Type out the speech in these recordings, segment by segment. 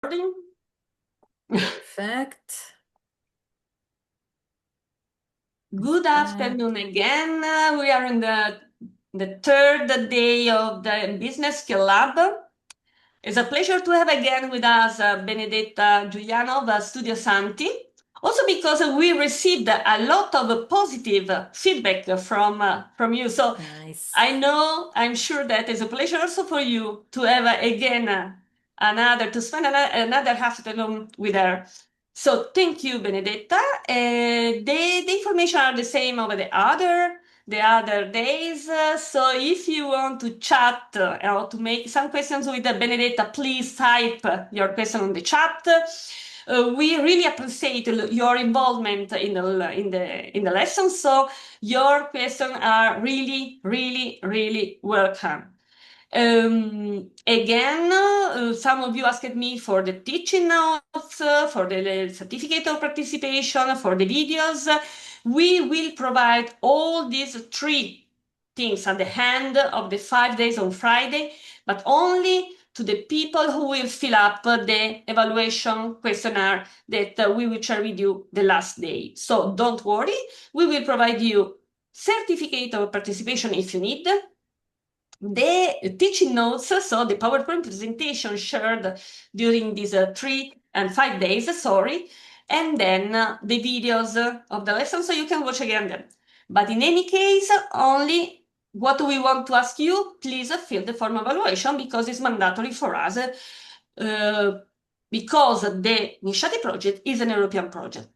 recording. Perfect. Good afternoon again. We are in the third day of the Business Skill Lab. It's a pleasure to have again with us Benedetta Giugliano of Studio Santi. Also because we received a lot of positive feedback from you. So Nice. I'm sure that it's a pleasure also for you to have again to spend another afternoon with her. So thank you, Benedetta. The information are the same over the other days. So if you want to chat or to make some questions with Benedetta, please type your question on the chat. We really appreciate your involvement in the lesson. So your questions are really, really, really welcome. Again, some of you asked me for the teaching notes, for the certificate of participation, for the videos. We will provide all these three things at the end of the 5 days on Friday, but only to the people who will fill up the evaluation questionnaire that we will share with you the last day. So don't worry, we will provide you certificate of participation if you need, the teaching notes, so the PowerPoint presentation shared during these 3 and 5 days, and then the videos of the lesson, so you can watch again them. But in any case, only what we want to ask you, please fill the form evaluation because it's mandatory for us, because the NISHATI project is an European project.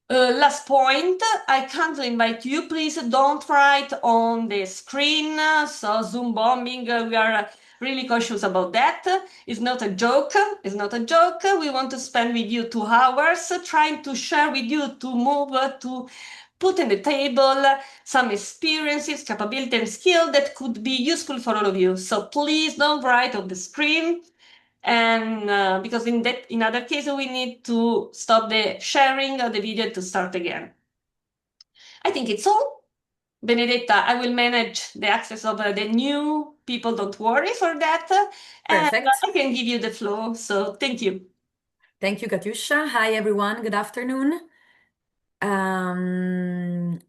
Last point, I kindly invite you, please don't write on the screen. So Zoom bombing, we are really cautious about that. It's not a joke. It's not a joke. We want to spend with you 2 hours trying to share with you, to move, to put on the table some experiences, capability, and skill that could be useful for all of you. So please don't write on the screen. And because in other cases, we need to stop the sharing of the video to start again. I think it's all. Benedetta, I will manage the access of the new people. Don't worry for that. Perfect. And I can give you the floor. So thank you. Thank you, Katyusha. Hi, everyone. Good afternoon.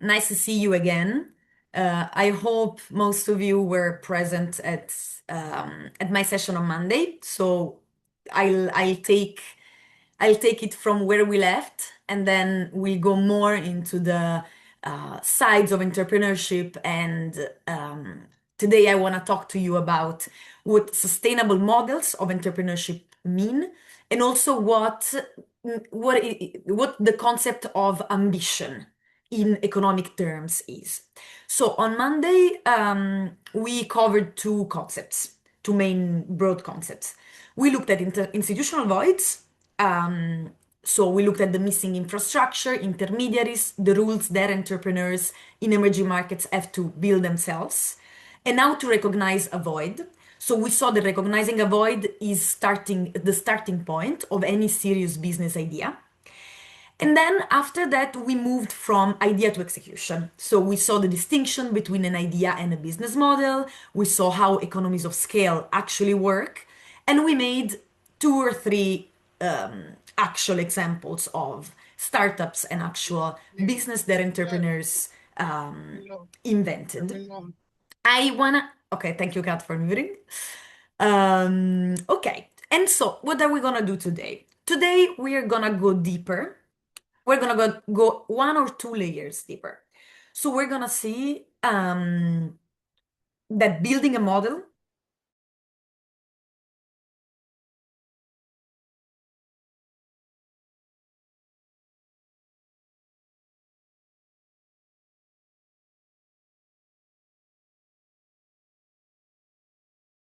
Nice to see you again. I hope most of you were present at my session on Monday. So I'll take it from where we left, and then we go more into the sides of entrepreneurship. And today I want to talk to you about what sustainable models of entrepreneurship mean, and also what the concept of ambition in economic terms is. So on Monday, we covered two main broad concepts. We looked at institutional voids. So we looked at the missing infrastructure, intermediaries, the rules that entrepreneurs in emerging markets have to build themselves, and how to recognize a void. So we saw that recognizing a void is the starting point of any serious business idea. And then after that, we moved from idea to execution. So we saw the distinction between an idea and a business model. We saw how economies of scale actually work. And we made 2 or 3 actual examples of startups and actual business that entrepreneurs invented. Okay, thank you, Kat, for muting. Okay, and so what are we gonna do today? Today, we are gonna go deeper. We're gonna go 1 or 2 layers deeper. So we're gonna see that building a model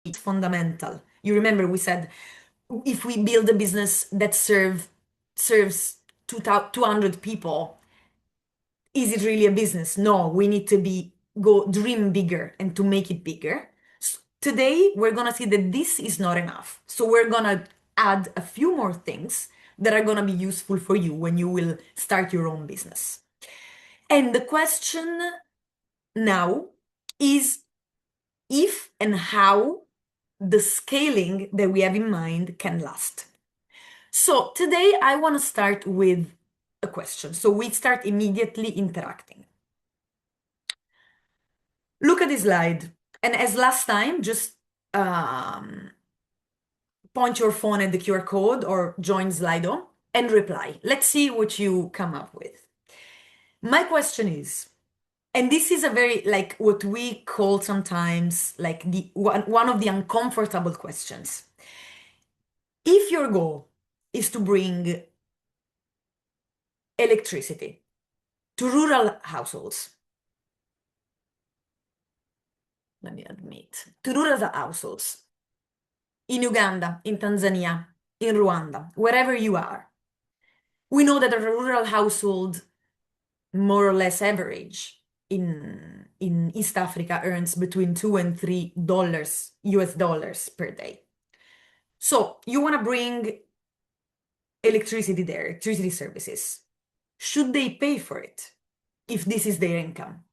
is fundamental. You remember we said if we build a business that serves 200 people, is it really a business? No, we need to go dream bigger and to make it bigger. So today, we're gonna see that this is not enough. So we're gonna add a few more things that are gonna be useful for you when you will start your own business. And the question now is if and how the scaling that we have in mind can last. So today I want to start with a question. So we start immediately interacting. Look at this slide. And as last time, just point your phone at the QR code or join Slido and reply. Let's see what you come up with. My question is, and this is a very like what we call sometimes like the one of the uncomfortable questions. If your goal is to bring electricity to rural households, let me admit, to rural households in Uganda, in Tanzania, in Rwanda, wherever you are, we know that a rural household, more or less average, in East Africa earns between $2 and $3 US dollars per day. So you want to bring electricity there, electricity services. Should they pay for it if this is their income?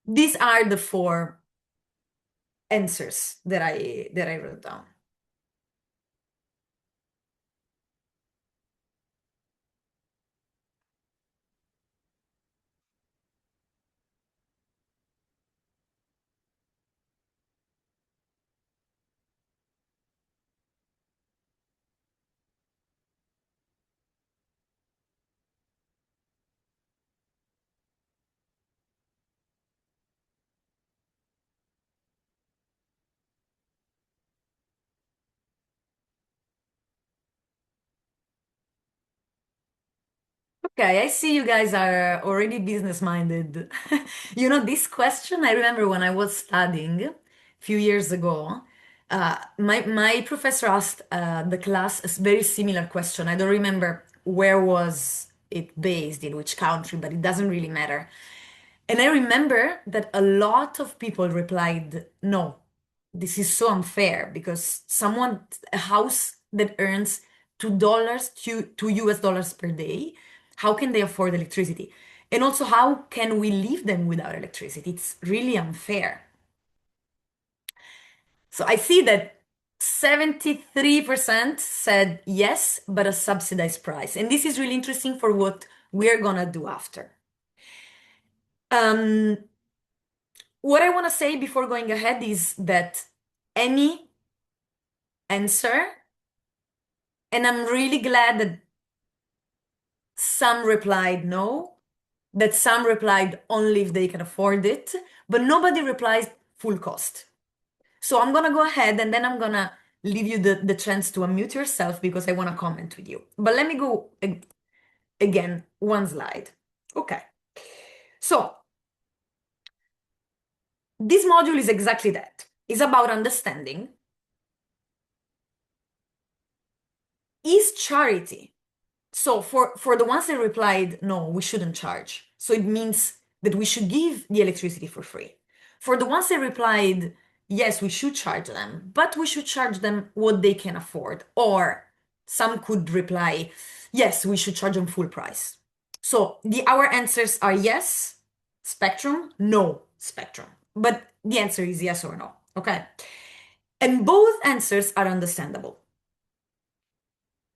These are the four answers that I wrote down. Okay, I see you guys are already business minded. You know, this question, I remember when I was studying a few years ago, my professor asked the class a very similar question. I don't remember where was it based, in which country, but it doesn't really matter. And I remember that a lot of people replied, no, this is so unfair because a house that earns $2 to US dollars per day, how can they afford electricity? And also, how can we leave them without electricity? It's really unfair. So I see that 73% said yes, but a subsidized price. And this is really interesting for what we're gonna do after. Um, what I want to say before going ahead is that any answer, and I'm really glad that some replied no, that some replied only if they can afford it, but nobody replies full cost. So I'm gonna go ahead and then I'm gonna leave you the chance to unmute yourself because I want to comment with you. But let me go again, one slide. Okay. So this module is exactly that. It's about understanding, is charity. So for the ones that replied, no, we shouldn't charge. So it means that we should give the electricity for free. For the ones that replied, yes, we should charge them, but we should charge them what they can afford. Or some could reply, yes, we should charge them full price. So our answers are yes, spectrum, no, spectrum. But the answer is yes or no, okay? And both answers are understandable.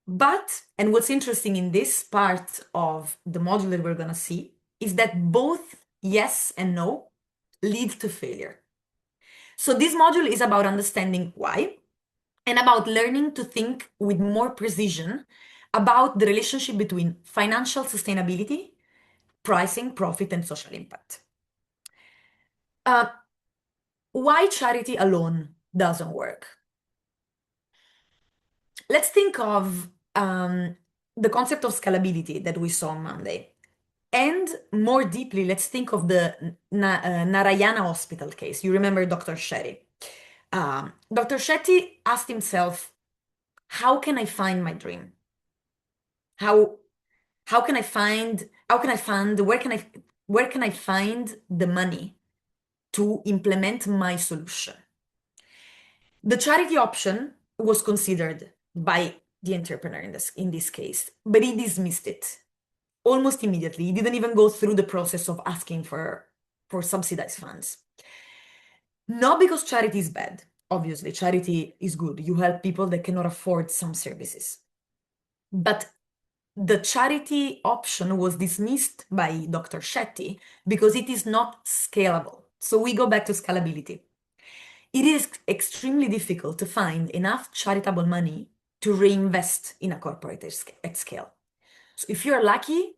But, and what's interesting in this part of the module that we're going to see is that both yes and no lead to failure. So this module is about understanding why and about learning to think with more precision about the relationship between financial sustainability, pricing, profit, and social impact. Why charity alone doesn't work? Let's think of the concept of scalability that we saw on Monday. And more deeply, let's think of the Narayana Hospital case. You remember Dr. Shetty. Dr. Shetty asked himself, how can I find my dream? How can I find, where can I find the money to implement my solution? The charity option was considered by the entrepreneur in this case, but he dismissed it almost immediately. He didn't even go through the process of asking for subsidized funds. Not because charity is bad, obviously, charity is good. You help people that cannot afford some services. But the charity option was dismissed by Dr. Shetty because it is not scalable. So we go back to scalability. It is extremely difficult to find enough charitable money to reinvest in a corporate at scale. So if you're lucky,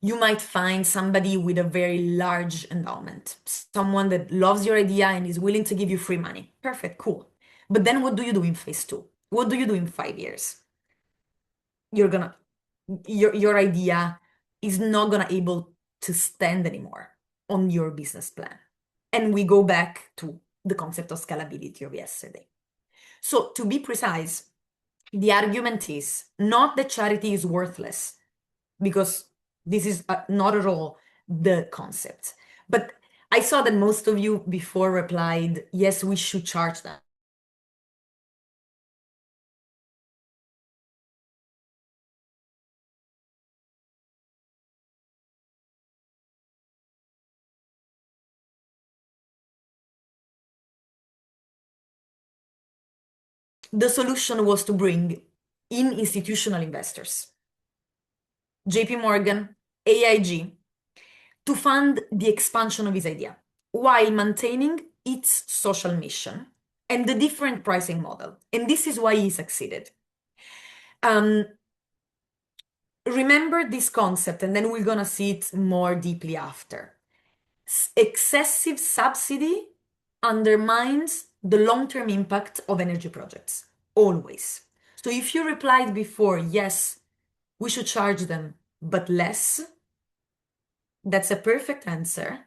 you might find somebody with a very large endowment, someone that loves your idea and is willing to give you free money. Perfect, cool. But then what do you do in phase two? What do you do in 5 years? You're gonna your idea is not gonna able to stand anymore on your business plan. And we go back to the concept of scalability of yesterday. So to be precise, the argument is not that charity is worthless, because this is not at all the concept. But I saw that most of you before replied, yes, we should charge them. The solution was to bring in institutional investors, JP Morgan, AIG, to fund the expansion of his idea while maintaining its social mission and the different pricing model. And this is why he succeeded. Remember this concept, and then we're gonna see it more deeply after. Excessive subsidy undermines the long-term impact of energy projects, always. So if you replied before, yes, we should charge them, but less, that's a perfect answer.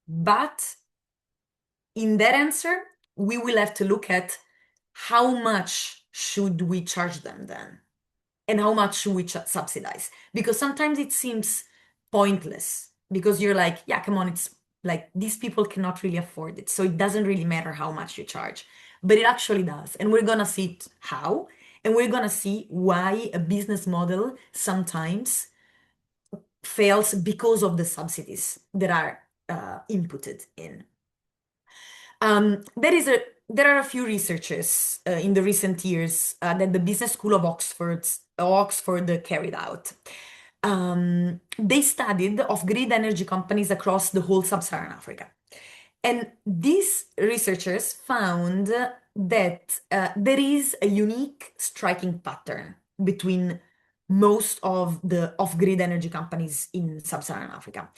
But in that answer, we will have to look at how much should we charge them then? And how much should we subsidize? Because sometimes it seems pointless because you're like, yeah, come on, it's like these people cannot really afford it. So it doesn't really matter how much you charge, but it actually does. And we're going to see how, and we're going to see why a business model sometimes fails because of the subsidies that are inputted in. There are a few researchers in the recent years that the Business School of Oxford carried out. They studied off-grid energy companies across the whole sub-Saharan Africa. And these researchers found that there is a unique striking pattern between most of the off-grid energy companies in sub-Saharan Africa.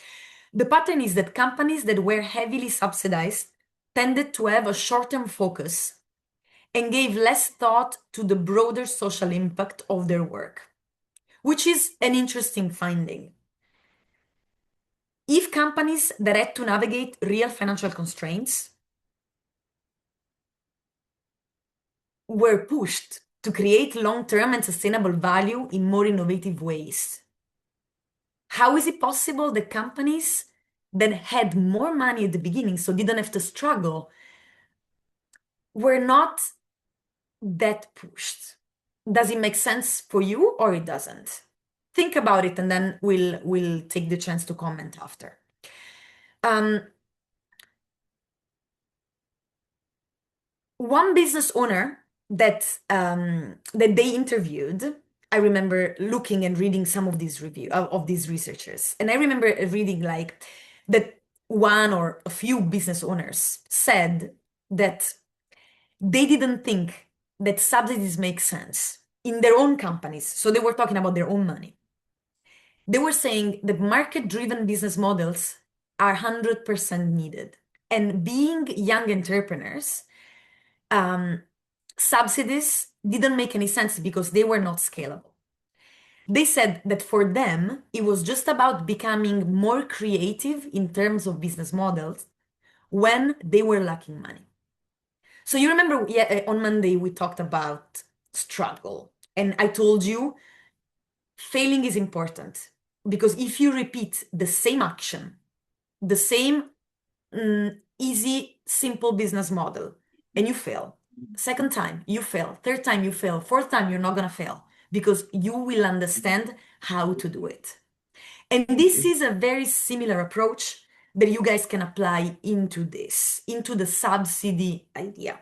The pattern is that companies that were heavily subsidized tended to have a short-term focus and gave less thought to the broader social impact of their work, which is an interesting finding. If companies that had to navigate real financial constraints were pushed to create long-term and sustainable value in more innovative ways, how is it possible that companies that had more money at the beginning, so didn't have to struggle, were not that pushed? Does it make sense for you or it doesn't? Think about it, and then we'll take the chance to comment after. One business owner that they interviewed, I remember looking and reading some of these review of these researchers, and I remember reading like that one or a few business owners said that they didn't think that subsidies make sense in their own companies. So they were talking about their own money. They were saying that market-driven business models are 100% needed. And being young entrepreneurs, subsidies didn't make any sense because they were not scalable. They said that for them, it was just about becoming more creative in terms of business models when they were lacking money. So you remember, on Monday we talked about struggle, and I told you failing is important because if you repeat the same action, the same easy, simple business model, and you fail, second time you fail, third time you fail, fourth time you're not gonna fail because you will understand how to do it. And this is a very similar approach that you guys can apply into this, into the subsidy idea.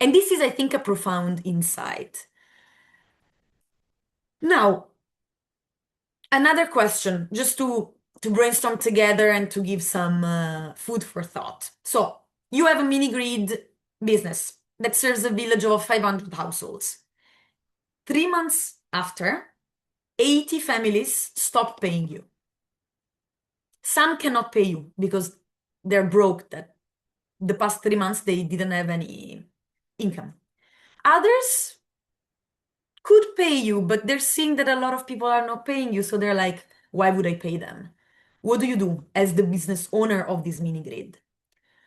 And this is, I think, a profound insight. Now, another question, just to brainstorm together and to give some food for thought. So, you have a mini grid business that serves a village of 500 households. 3 months after, 80 families stop paying you. Some cannot pay you because they're broke, that the past 3 months they didn't have any income. Others could pay you, but they're seeing that a lot of people are not paying you, so they're like, why would I pay them? What do you do as the business owner of this mini grid?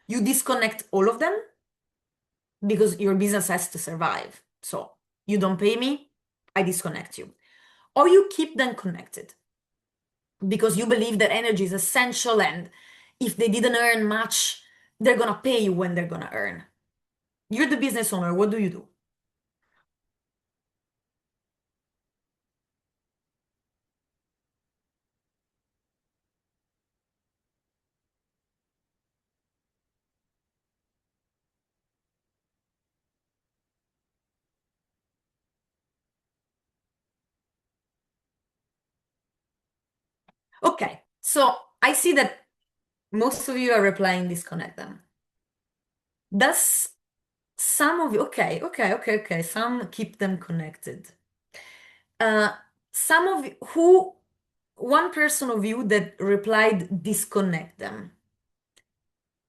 You disconnect all of them because your business has to survive. So you don't pay me, I disconnect you. Or you keep them connected because you believe that energy is essential, and if they didn't earn much, they're gonna pay you when they're gonna earn. You're the business owner, what do you do? Okay, so I see that most of you are replying disconnect them. Does some of you, okay, some keep them connected. Some of you, one person of you that replied disconnect them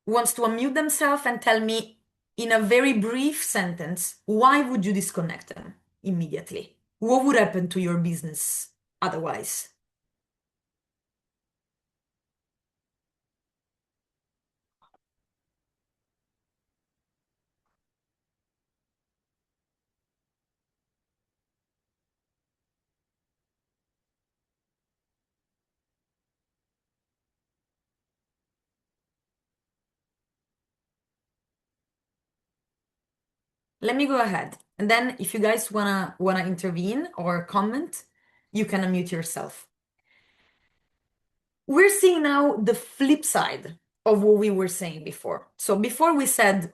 wants to unmute themselves and tell me in a very brief sentence, why would you disconnect them immediately? What would happen to your business otherwise? Let me go ahead. And then if you guys wanna intervene or comment, you can unmute yourself. We're seeing now the flip side of what we were saying before. So before we said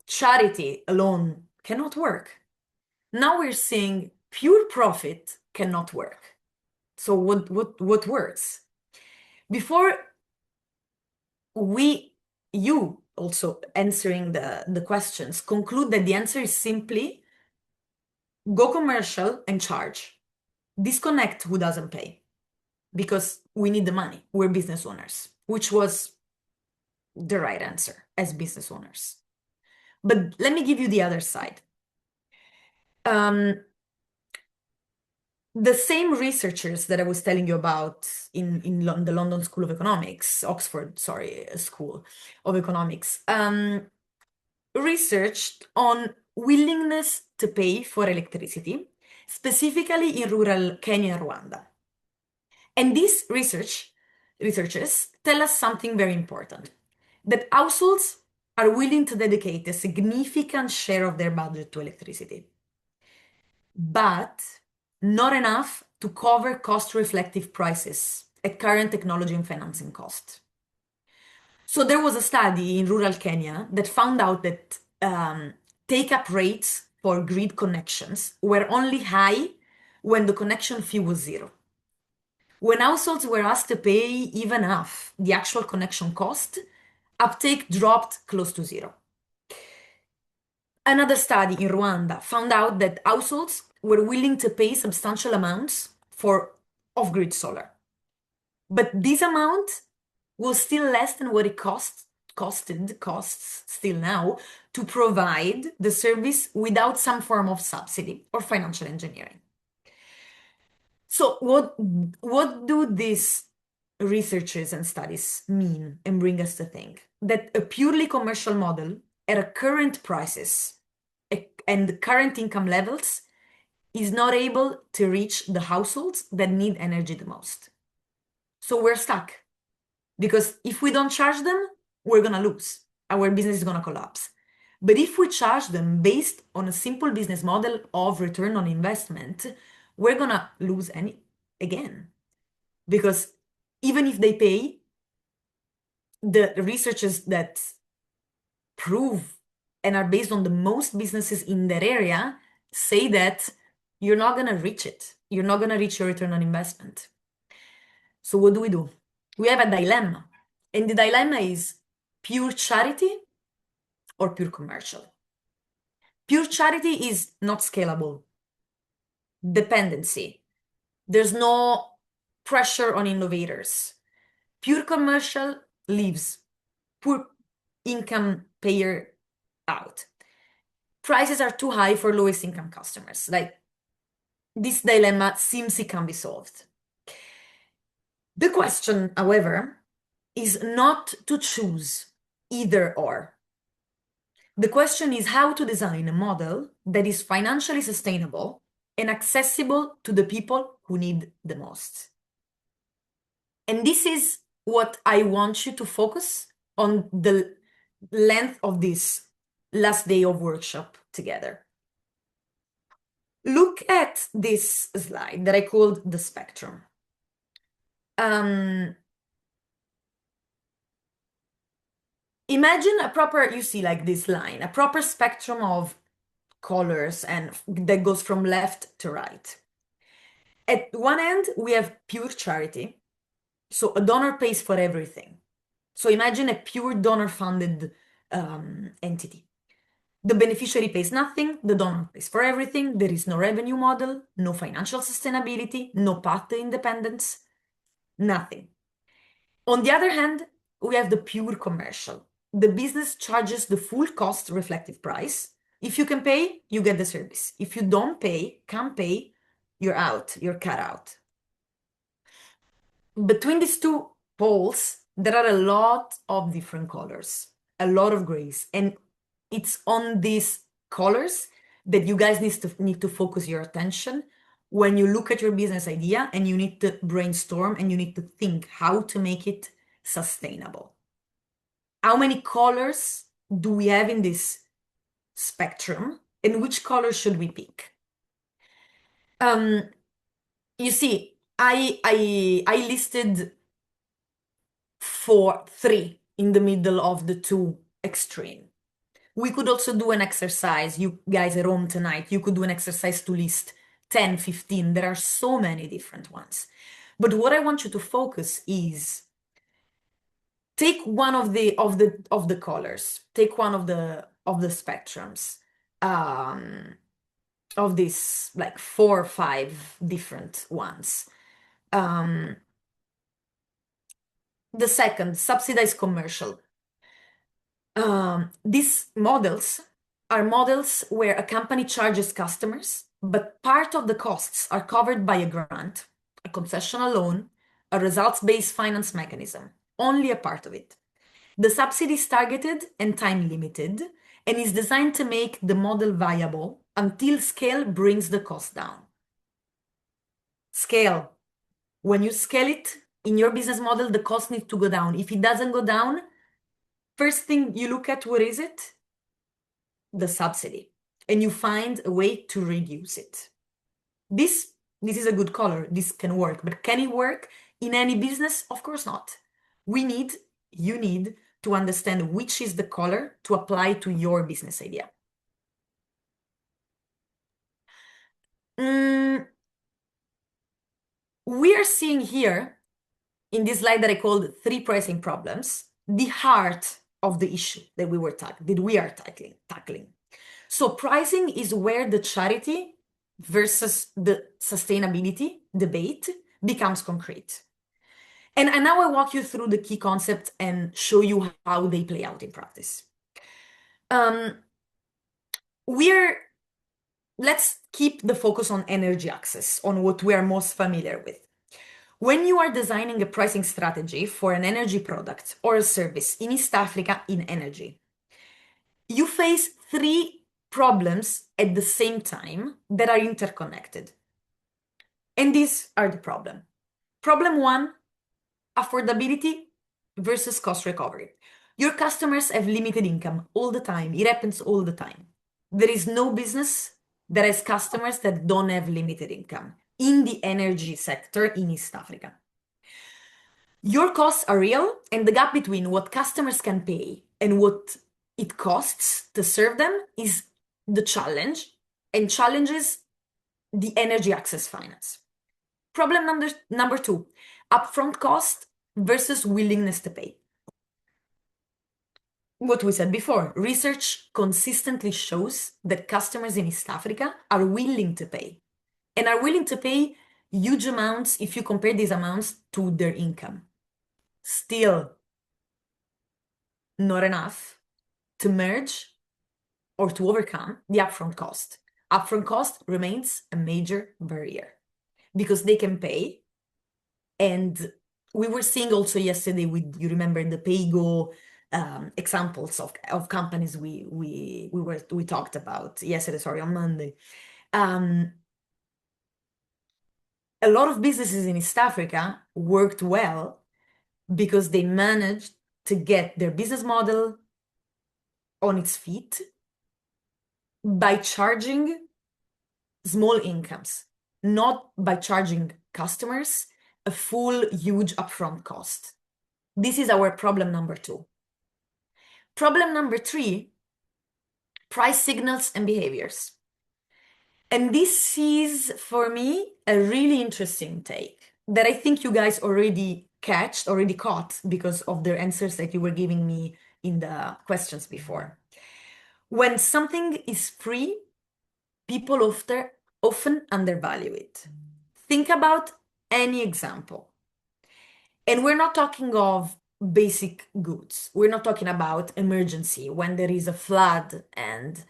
charity alone cannot work. Now we're seeing pure profit cannot work. So what works? Before you also answering the questions, conclude that the answer is simply go commercial and charge. Disconnect who doesn't pay because we need the money. We're business owners, which was the right answer as business owners. But let me give you the other side. The same researchers that I was telling you about in the London School of Economics, Oxford, sorry, School of Economics, researched on willingness to pay for electricity, specifically in rural Kenya and Rwanda. And these researchers tell us something very important, that households are willing to dedicate a significant share of their budget to electricity, but not enough to cover cost-reflective prices at current technology and financing cost. So there was a study in rural Kenya that found out that take-up rates for grid connections were only high when the connection fee was zero. When households were asked to pay even half the actual connection cost, uptake dropped close to zero. Another study in Rwanda found out that households were willing to pay substantial amounts for off-grid solar. But this amount was still less than what it costs still now to provide the service without some form of subsidy or financial engineering. So what do these researchers and studies mean and bring us to think? That a purely commercial model at current prices and current income levels is not able to reach the households that need energy the most. So we're stuck because if we don't charge them, we're gonna lose. Our business is gonna collapse. But if we charge them based on a simple business model of return on investment, we're gonna lose again. Because even if they pay, the researchers that prove and are based on the most businesses in that area, say that you're not going to reach it. You're not going to reach your return on investment. So what do? We have a dilemma. And the dilemma is pure charity or pure commercial. Pure charity is not scalable. Dependency. There's no pressure on innovators. Pure commercial leaves poor income payer out. Prices are too high for lowest income customers. Like, this dilemma seems it can be solved. The question, however, is not to choose either or. The question is how to design a model that is financially sustainable and accessible to the people who need the most. And this is what I want you to focus on the length of this last day of workshop together. Look at this slide that I called the spectrum. Imagine a proper, you see like this line, a proper spectrum of colors and that goes from left to right. At one end, we have pure charity. So a donor pays for everything. So imagine a pure donor-funded entity. The beneficiary pays nothing, the donor pays for everything, there is no revenue model, no financial sustainability, no path to independence, nothing. On the other hand, we have the pure commercial. The business charges the full cost reflective price. If you can pay, you get the service. If you don't pay, can't pay, you're out, you're cut out. Between these two poles, there are a lot of different colors, a lot of grays. And it's on these colors that you guys need to focus your attention when you look at your business idea and you need to brainstorm and you need to think how to make it sustainable. How many colors do we have in this spectrum and which color should we pick? You see, I listed three in the middle of the two extreme. We could also do an exercise. You guys at home tonight, you could do an exercise to list 10, 15. There are so many different ones. But what I want you to focus is take one of the colors, take one of the spectrums of these like 4 or 5 different ones. The second, subsidized commercial. These models are models where a company charges customers, but part of the costs are covered by a grant, a concessional loan, a results-based finance mechanism, only a part of it. The subsidy is targeted and time limited and is designed to make the model viable until scale brings the cost down. Scale. When you scale it in your business model, the cost needs to go down. If it doesn't go down, first thing you look at, what is it? The subsidy. And you find a way to reduce it. This is a good color. This can work. But can it work in any business? Of course not. You need to understand which is the color to apply to your business idea. We are seeing here, in this slide that I called 3 pricing problems, the heart of the issue that we are tackling. So pricing is where the charity versus the sustainability debate becomes concrete. And now I walk you through the key concepts and show you how they play out in practice. Let's keep the focus on energy access, on what we are most familiar with. When you are designing a pricing strategy for an energy product or a service in East Africa in energy, you face 3 problems at the same time that are interconnected. And these are the problem. Problem 1, affordability versus cost recovery. Your customers have limited income all the time. It happens all the time. There is no business that has customers that don't have limited income in the energy sector in East Africa. Your costs are real, and the gap between what customers can pay and what it costs to serve them is the challenge, and challenges the energy access finance. Problem number two, upfront cost versus willingness to pay. What we said before, research consistently shows that customers in East Africa are willing to pay and are willing to pay huge amounts if you compare these amounts to their income. Still, not enough to merge or to overcome the upfront cost. Upfront cost remains a major barrier because they can pay. And we were seeing also yesterday with, you remember the PayGo examples of companies we talked about yesterday, sorry, on Monday. A lot of businesses in East Africa worked well because they managed to get their business model on its feet by charging small incomes, not by charging customers a full huge upfront cost. This is our problem number two. Problem number three, price signals and behaviors. And this is, for me, a really interesting take that I think you guys already caught because of the answers that you were giving me in the questions before. When something is free, people often undervalue it. Think about any example. And we're not talking of basic goods. We're not talking about emergency when there is a flood and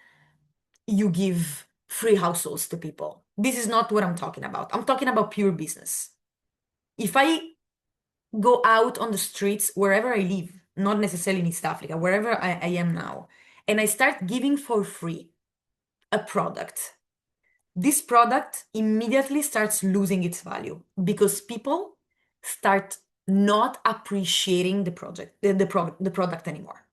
you give free households to people. This is not what I'm talking about. I'm talking about pure business. If I go out on the streets wherever I live, not necessarily in East Africa, wherever I am now, and I start giving for free a product, this product immediately starts losing its value because people start not appreciating the product anymore.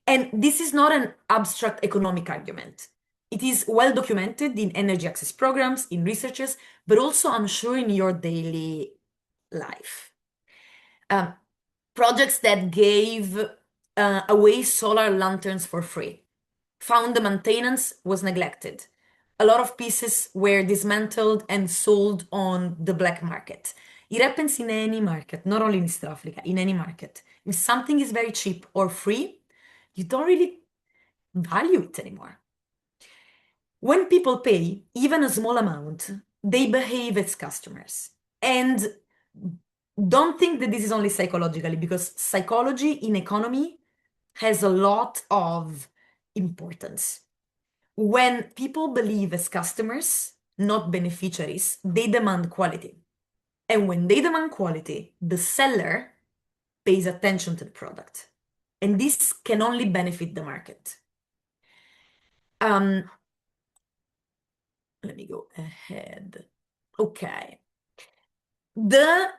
And this is not an abstract economic argument. It is well documented in energy access programs, in researches, but also I'm sure in your daily life. Projects that gave away solar lanterns for free found the maintenance was neglected. A lot of pieces were dismantled and sold on the black market. It happens in any market, not only in East Africa, in any market. If something is very cheap or free, you don't really value it anymore. When people pay even a small amount, they behave as customers. And don't think that this is only psychologically, because psychology in economy has a lot of importance. When people believe as customers, not beneficiaries, they demand quality. And when they demand quality, the seller pays attention to the product. And this can only benefit the market. Let me go ahead. Okay. The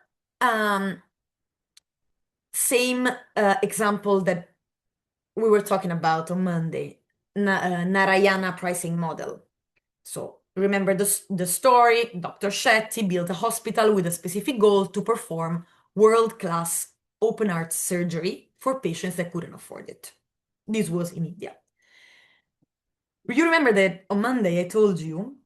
same example that we were talking about on Monday, Narayana pricing model. So remember the story, Dr. Shetty built a hospital with a specific goal to perform world-class open heart surgery for patients that couldn't afford it. This was in India. You remember that on Monday I told you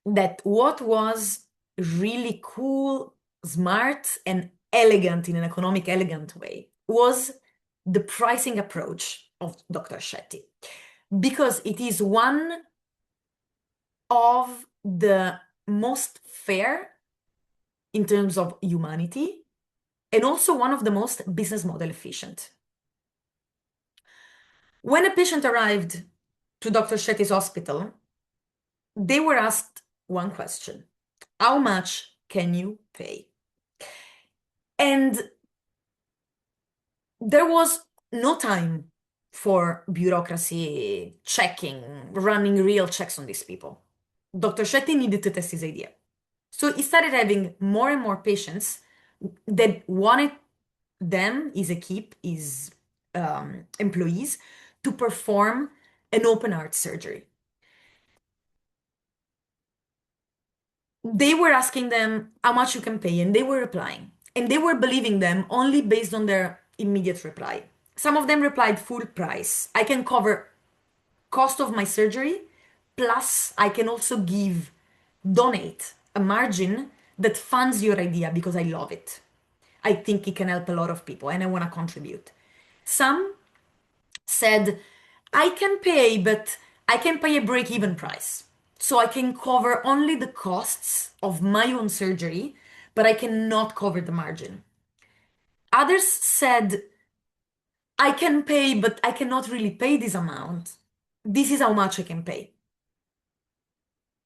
that what was really cool, smart, and elegant in an economic, elegant way was the pricing approach of Dr. Shetty, because it is one of the most fair in terms of humanity and also one of the most business model efficient. When a patient arrived to Dr. Shetty's hospital, they were asked one question: how much can you pay? And there was no time for bureaucracy checking, running real checks on these people. Dr. Shetty needed to test his idea. So he started having more and more patients that wanted them, his equipe, his employees, to perform an open heart surgery. They were asking them how much you can pay, and they were replying. And they were believing them only based on their immediate reply. Some of them replied full price. I can cover cost of my surgery, plus I can also donate a margin that funds your idea because I love it. I think it can help a lot of people and I want to contribute. Some said, I can pay, but I can pay a break-even price. So I can cover only the costs of my own surgery, but I cannot cover the margin. Others said, I can pay, but I cannot really pay this amount. This is how much I can pay.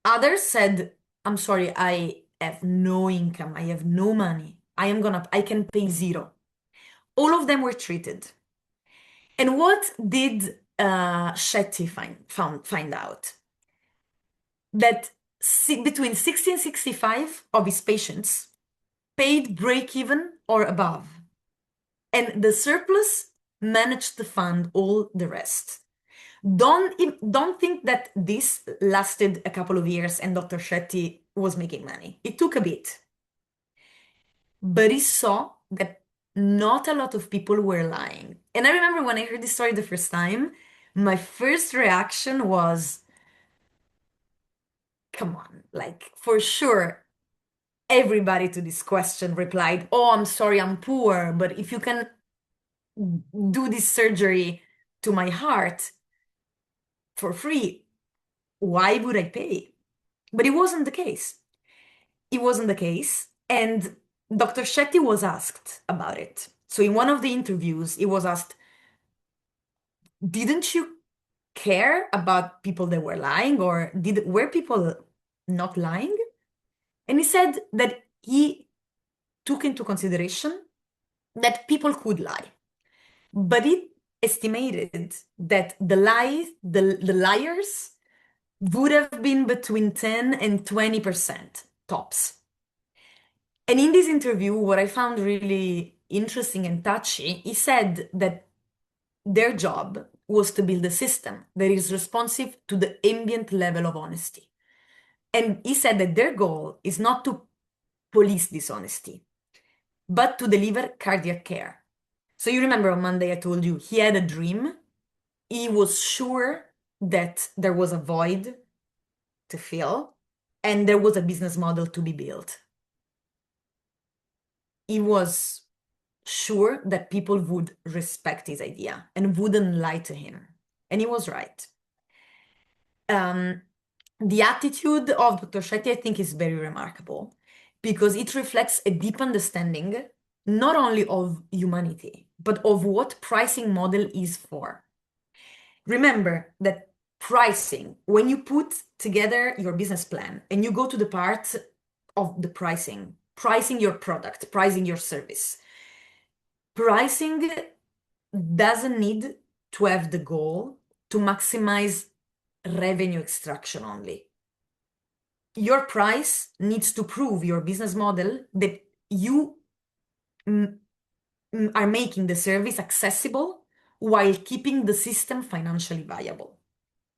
Others said, I'm sorry, I have no income, I have no money. I can pay zero. All of them were treated. And what did Shetty find out? That between 60 and 65 of his patients paid break even or above. And the surplus managed to fund all the rest. Don't think that this lasted a couple of years and Dr. Shetty was making money. It took a bit. But he saw that not a lot of people were lying. And I remember when I heard this story the first time, my first reaction was, come on, like for sure, everybody to this question replied, oh, I'm sorry, I'm poor, but if you can do this surgery to my heart for free, why would I pay? But it wasn't the case. It wasn't the case. And Dr. Shetty was asked about it. So in one of the interviews, he was asked, didn't you care about people that were lying, or were people not lying? And he said that he took into consideration that people could lie, but he estimated that the liars would have been between 10 and 20% tops. And in this interview, what I found really interesting and touchy, he said that their job was to build a system that is responsive to the ambient level of honesty. And he said that their goal is not to police dishonesty, but to deliver cardiac care. So you remember on Monday I told you he had a dream. He was sure that there was a void to fill and there was a business model to be built. He was sure that people would respect his idea and wouldn't lie to him. And he was right. The attitude of Dr. Shetty, I think, is very remarkable because it reflects a deep understanding not only of humanity, but of what pricing model is for. Remember that pricing, when you put together your business plan and you go to the part of the pricing your product, pricing your service, pricing doesn't need to have the goal to maximize revenue extraction only. Your price needs to prove your business model that you are making the service accessible while keeping the system financially viable.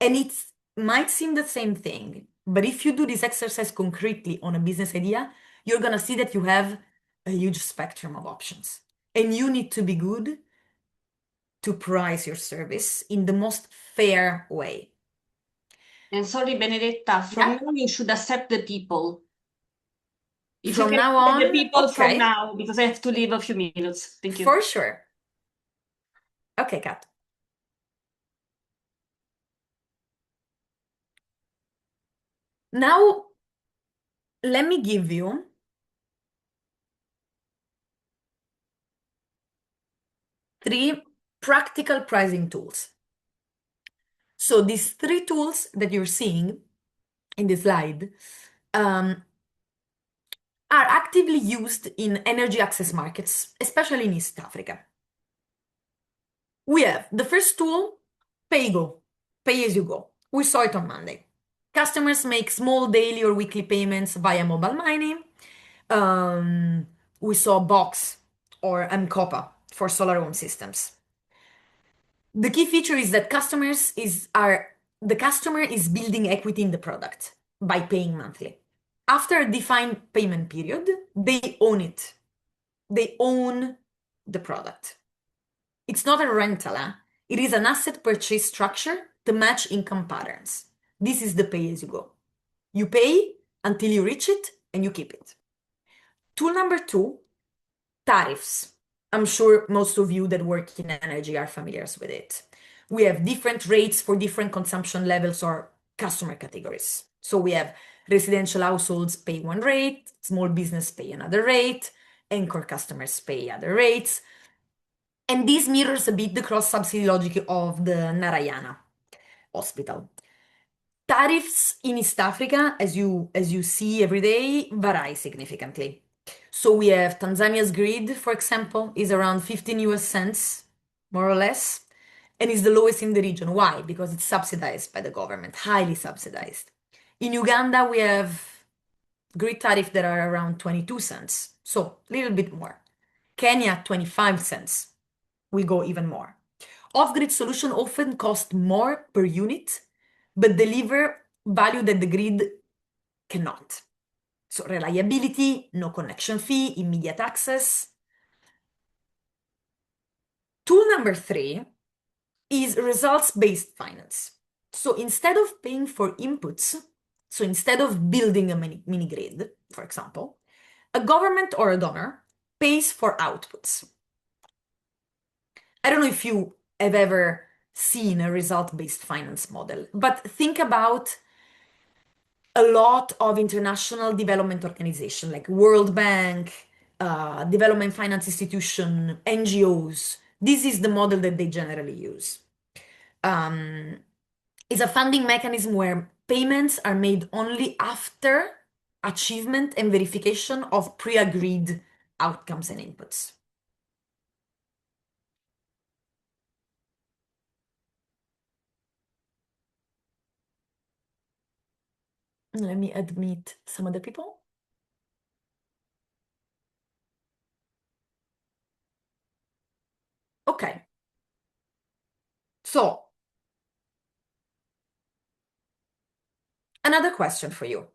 And it might seem the same thing, but if you do this exercise concretely on a business idea, you're going to see that you have a huge spectrum of options. And you need to be good to price your service in the most fair way. And sorry, Benedetta, from Yeah. now you should accept the people. If you From can now accept the on, people from okay, now, because I have to leave a few minutes. Thank you. for sure. Okay, Kat. Now, let me give you three practical pricing tools. So these three tools that you're seeing in the slide are actively used in energy access markets, especially in East Africa. We have the first tool, PayGo, pay as you go. We saw it on Monday. Customers make small daily or weekly payments via mobile money. We saw Box or M-Copa for solar home systems. The key feature is that the customer is building equity in the product by paying monthly. After a defined payment period, they own it. They own the product. It's not a rental, huh? It is an asset purchase structure to match income patterns. This is the pay as you go. You pay until you reach it and you keep it. Tool number two, tariffs. I'm sure most of you that work in energy are familiar with it. We have different rates for different consumption levels or customer categories. So we have residential households pay one rate, small business pay another rate, anchor customers pay other rates. And this mirrors a bit the cross-subsidy logic of the Narayana hospital. Tariffs in East Africa, as you see every day, vary significantly. So we have Tanzania's grid, for example, is around 15 US cents, more or less, and is the lowest in the region. Why? Because it's subsidized by the government, highly subsidized. In Uganda, we have grid tariffs that are around 22 cents, so a little bit more. Kenya, 25 cents. We go even more. Off-grid solutions often cost more per unit, but deliver value that the grid cannot. So reliability, no connection fee, immediate access. Tool number three is results-based finance. So instead of paying for inputs, so instead of building a mini grid, for example, a government or a donor pays for outputs. I don't know if you have ever seen a result-based finance model, but think about a lot of international development organizations like World Bank, Development Finance Institution, NGOs. This is the model that they generally use. It's a funding mechanism where payments are made only after achievement and verification of pre-agreed outcomes and inputs. Let me admit some other people. Okay. So, another question for you.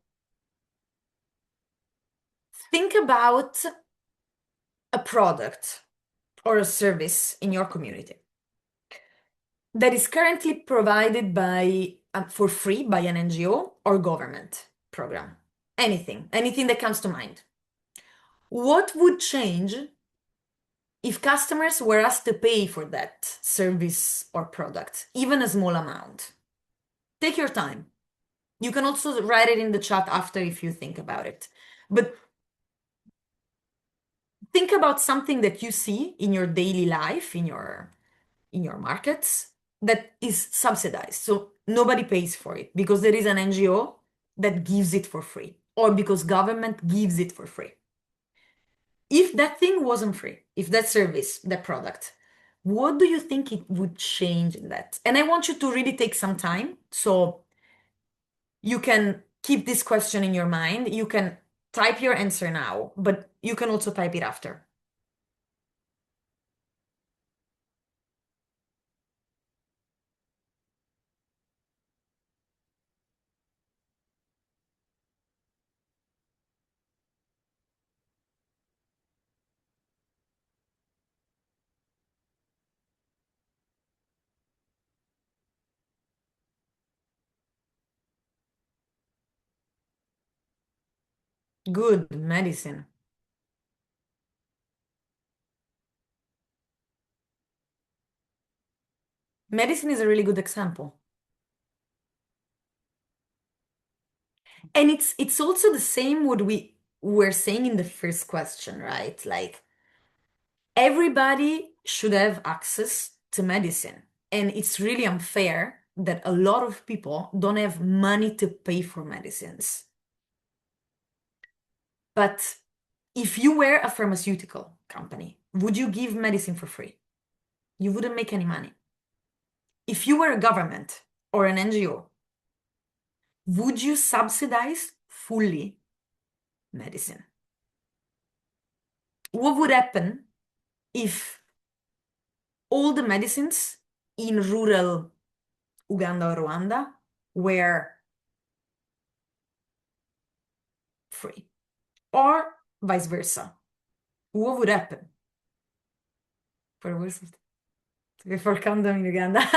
Think about a product or a service in your community that is currently provided by for free by an NGO or government program. Anything that comes to mind. What would change if customers were asked to pay for that service or product, even a small amount? Take your time. You can also write it in the chat after if you think about it. But think about something that you see in your daily life, in your markets, that is subsidized. So nobody pays for it because there is an NGO that gives it for free, or because government gives it for free. If that thing wasn't free, if that service, that product, what do you think it would change in that? And I want you to really take some time. So you can keep this question in your mind. You can type your answer now, but you can also type it after. Good medicine. Medicine is a really good example. And it's also the same what we were saying in the first question, right? Like everybody should have access to medicine. And it's really unfair that a lot of people don't have money to pay for medicines. But if you were a pharmaceutical company, would you give medicine for free? You wouldn't make any money. If you were a government or an NGO, would you subsidize fully medicine? What would happen if all the medicines in rural Uganda or Rwanda were free? Or vice versa? What would happen? For worse? before condom in Uganda.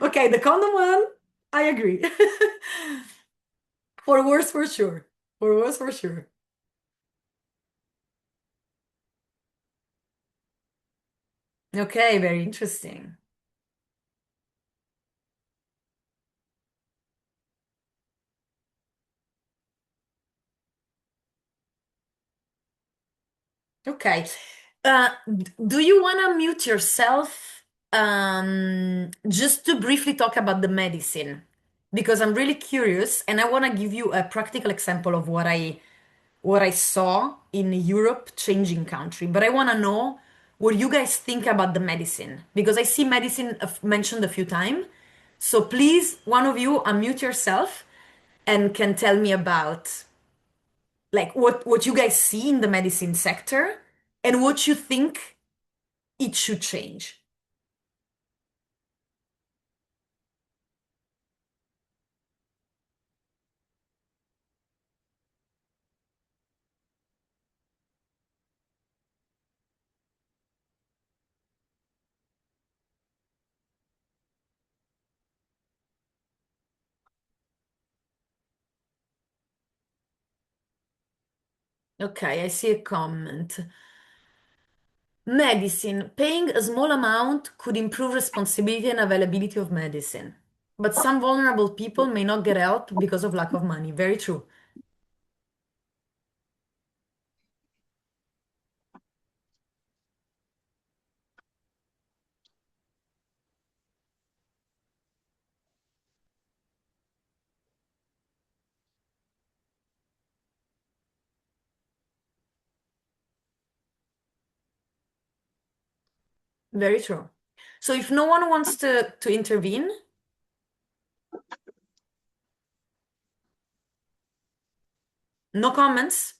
Okay, the condom one, I agree. For worse, for sure. For worse, for sure. Okay, very interesting. Okay. Do you want to mute yourself just to briefly talk about the medicine? Because I'm really curious and I want to give you a practical example of what I saw in Europe changing country. But I want to know what you guys think about the medicine because I see medicine mentioned a few times. So please, one of you unmute yourself and can tell me about like what you guys see in the medicine sector and what you think it should change. Okay, I see a comment. Medicine, paying a small amount could improve responsibility and availability of medicine. But some vulnerable people may not get help because of lack of money. Very true. Very true. So if no one wants to intervene, no comments.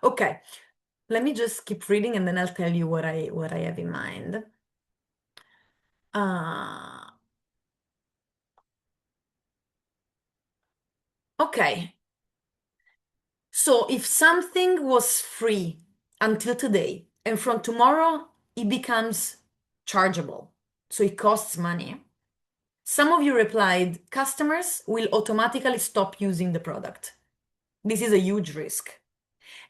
Okay, let me just keep reading and then I'll tell you what I have in mind. Uh, okay. So if something was free until today and from tomorrow it becomes chargeable, so it costs money, some of you replied, customers will automatically stop using the product. This is a huge risk.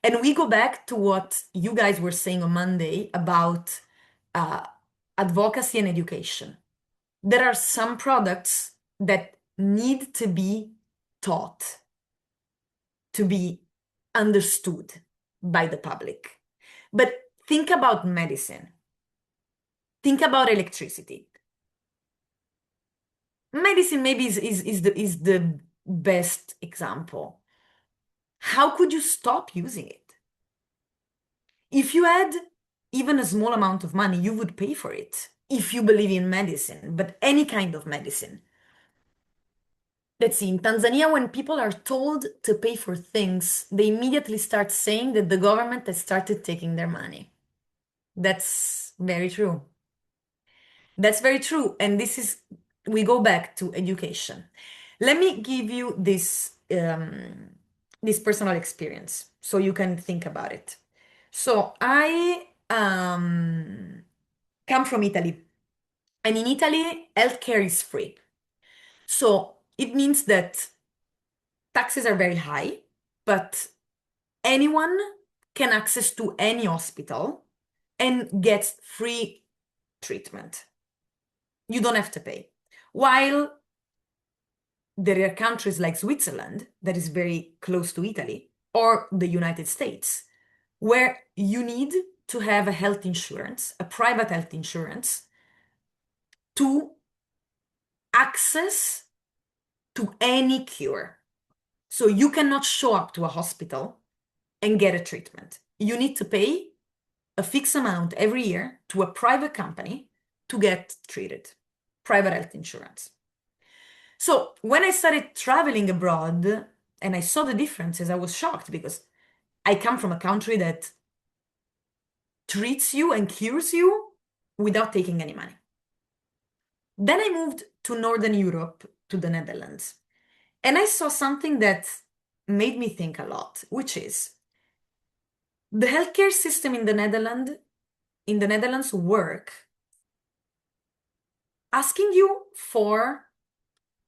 And we go back to what you guys were saying on Monday about uh, advocacy and education. There are some products that need to be taught, to be understood by the public. But think about medicine. Think about electricity. Medicine maybe is the best example. How could you stop using it? If you had even a small amount of money, you would pay for it if you believe in medicine, but any kind of medicine. Let's see, in Tanzania, when people are told to pay for things, they immediately start saying that the government has started taking their money. That's very true. That's very true. And we go back to education. Let me give you this personal experience so you can think about it. So I come from Italy, and in Italy, healthcare is free. So it means that taxes are very high, but anyone can access to any hospital and gets free treatment. You don't have to pay. While there are countries like Switzerland, that is very close to Italy, or the United States, where you need to have a health insurance, a private health insurance, to access to any cure. So you cannot show up to a hospital and get a treatment. You need to pay a fixed amount every year to a private company to get treated, private health insurance. So when I started traveling abroad and I saw the differences, I was shocked because I come from a country that treats you and cures you without taking any money. Then I moved to Northern Europe, to the Netherlands. And I saw something that made me think a lot, which is the healthcare system in the Netherlands work asking you for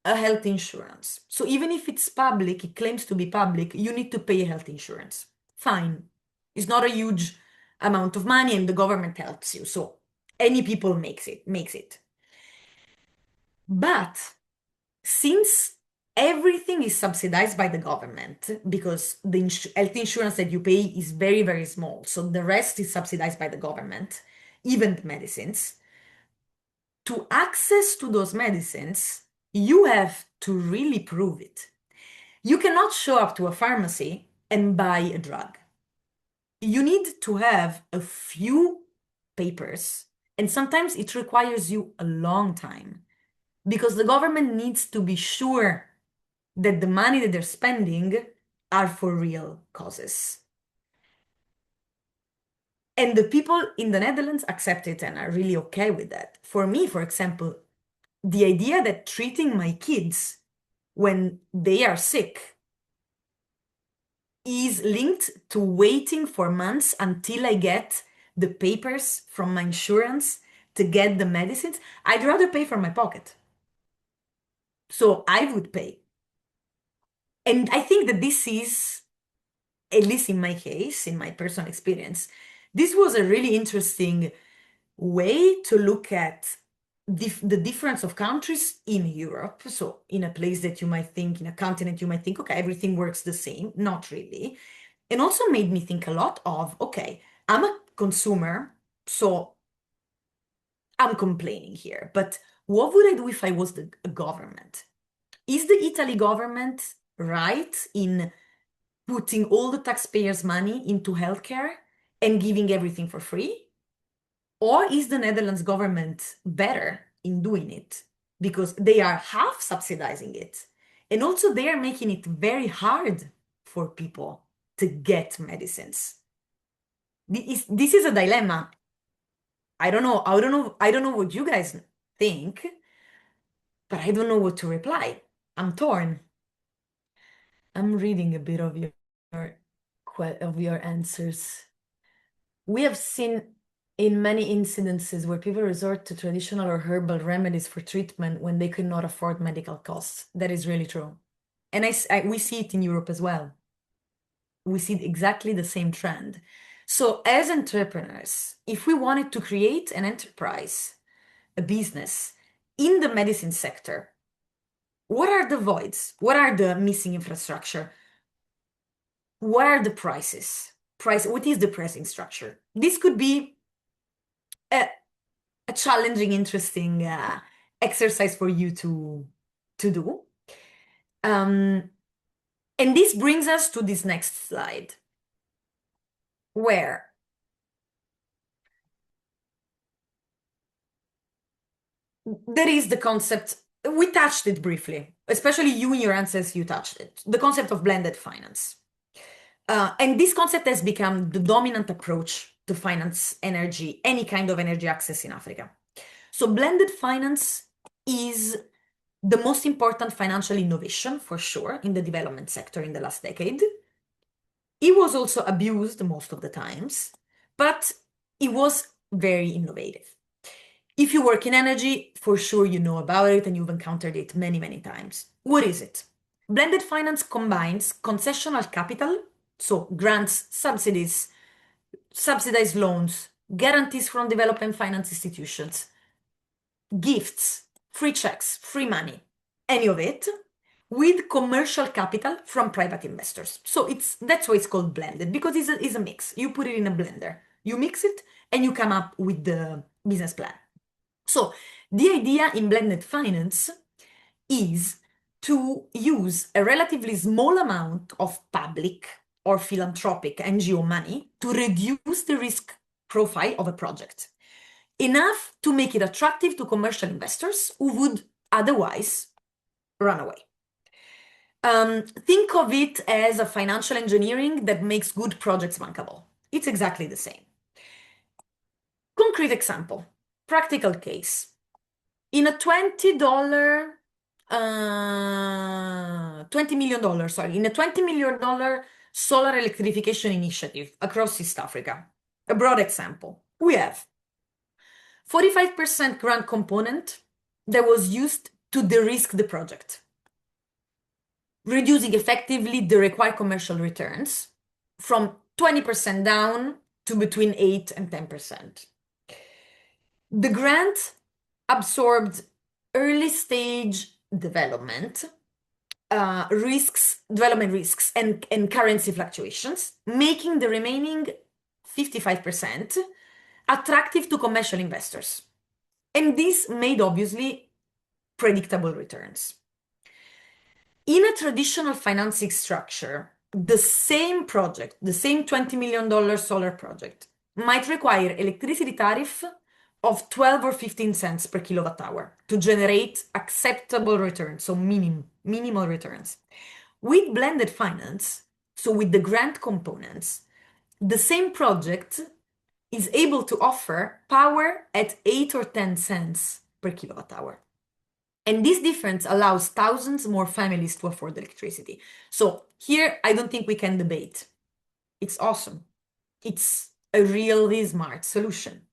a health insurance. So even if it's public, it claims to be public, you need to pay a health insurance. Fine. It's not a huge amount of money and the government helps you. So any people makes it. But since everything is subsidized by the government, because the health insurance that you pay is very, very small, so the rest is subsidized by the government, even the medicines. To access to those medicines, you have to really prove it. You cannot show up to a pharmacy and buy a drug. You need to have a few papers, and sometimes it requires you a long time because the government needs to be sure that the money that they're spending are for real causes. And the people in the Netherlands accept it and are really okay with that. For me, for example, the idea that treating my kids when they are sick is linked to waiting for months until I get the papers from my insurance to get the medicines, I'd rather pay from my pocket. So I would pay. And I think that this is, at least in my case, in my personal experience, this was a really interesting way to look at the difference of countries in Europe. So in a place that you might think, in a continent, you might think, okay, everything works the same. Not really. And also made me think a lot of, okay, I'm a consumer, so I'm complaining here, but what would I do if I was the government? Is the Italy government right in putting all the taxpayers' money into healthcare and giving everything for free? Or is the Netherlands government better in doing it because they are half subsidizing it? And also they are making it very hard for people to get medicines. This is a dilemma. I don't know. I don't know what you guys think, but I don't know what to reply. I'm torn. I'm reading a bit of your answers. We have seen in many incidences where people resort to traditional or herbal remedies for treatment when they cannot afford medical costs. That is really true. And we see it in Europe as well. We see exactly the same trend. So as entrepreneurs, if we wanted to create an enterprise, a business in the medicine sector, what are the voids? What are the missing infrastructure? What are the prices? What is the pricing structure? This could be a, a challenging, interesting exercise for you to do. And this brings us to this next slide, where there is the concept, we touched it briefly, especially you in your answers, you touched it, the concept of blended finance. And this concept has become the dominant approach to finance energy, any kind of energy access in Africa. So blended finance is the most important financial innovation, for sure, in the development sector in the last decade. It was also abused most of the times, but it was very innovative. If you work in energy, for sure you know about it and you've encountered it many, many times. What is it? Blended finance combines concessional capital, so grants, subsidies, subsidized loans, guarantees from development finance institutions, gifts, free checks, free money, any of it, with commercial capital from private investors. So that's why it's called blended, because it's a mix. You put it in a blender, you mix it, and you come up with the business plan. So the idea in blended finance is to use a relatively small amount of public or philanthropic NGO money to reduce the risk profile of a project, enough to make it attractive to commercial investors who would otherwise run away. Think of it as a financial engineering that makes good projects bankable. It's exactly the same. Concrete example, practical case. In a $20 $20 million, sorry, in a $20 million solar electrification initiative across East Africa. A broad example. We have 45% grant component that was used to de-risk the project, reducing effectively the required commercial returns from 20% down to between 8 and 10%. The grant absorbed early stage development risks and currency fluctuations, making the remaining 55% attractive to commercial investors. And this made obviously predictable returns. In a traditional financing structure, the same project, the same $20 million solar project, might require electricity tariff of 12 or 15 cents per kilowatt hour to generate acceptable returns, so minimal returns. With blended finance, so with the grant components, the same project is able to offer power at 8 or 10 cents per kilowatt hour. And this difference allows thousands more families to afford electricity. So here, I don't think we can debate. It's awesome. It's a really smart solution.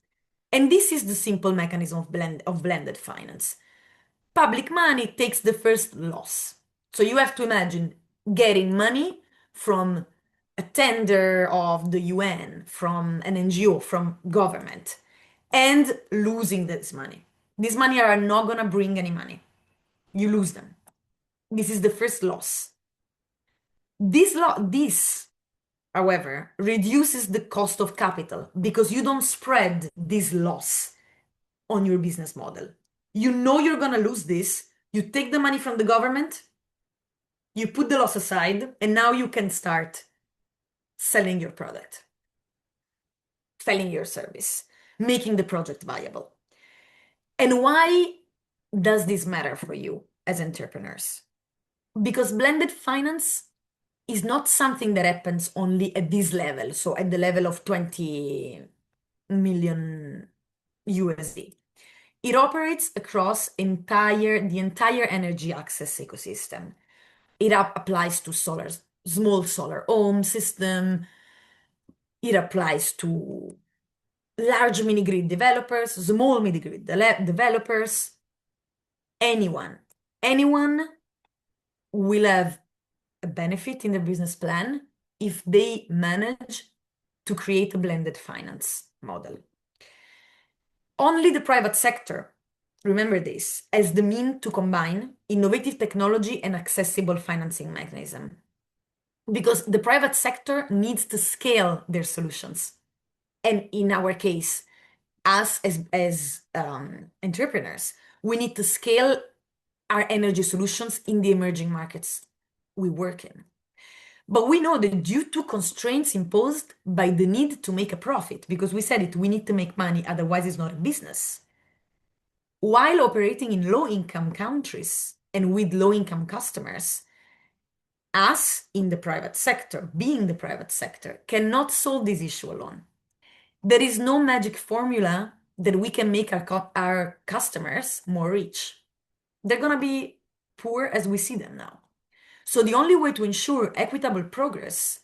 And this is the simple mechanism of blended finance. Public money takes the first loss. So you have to imagine getting money from a tender of the UN, from an NGO, from government, and losing this money. These money are not going to bring any money. You lose them. This is the first loss. This, however, reduces the cost of capital because you don't spread this loss on your business model. You know you're going to lose this. You take the money from the government, you put the loss aside, and now you can start selling your product, selling your service, making the project viable. And why does this matter for you as entrepreneurs? Because blended finance is not something that happens only at this level, so at the level of 20 million USD. It operates across the entire energy access ecosystem. It applies to small solar home system. It applies to large mini grid developers, small mini grid developers. Anyone will have a benefit in their business plan if they manage to create a blended finance model. Only the private sector, remember this, as the mean to combine innovative technology and accessible financing mechanism. Because the private sector needs to scale their solutions. And in our case, us as entrepreneurs, we need to scale our energy solutions in the emerging markets we work in. But we know that due to constraints imposed by the need to make a profit, because we said it, we need to make money, otherwise it's not a business. While operating in low-income countries and with low-income customers, us in the private sector, being the private sector, cannot solve this issue alone. There is no magic formula that we can make our customers more rich. They're going to be poor as we see them now. So the only way to ensure equitable progress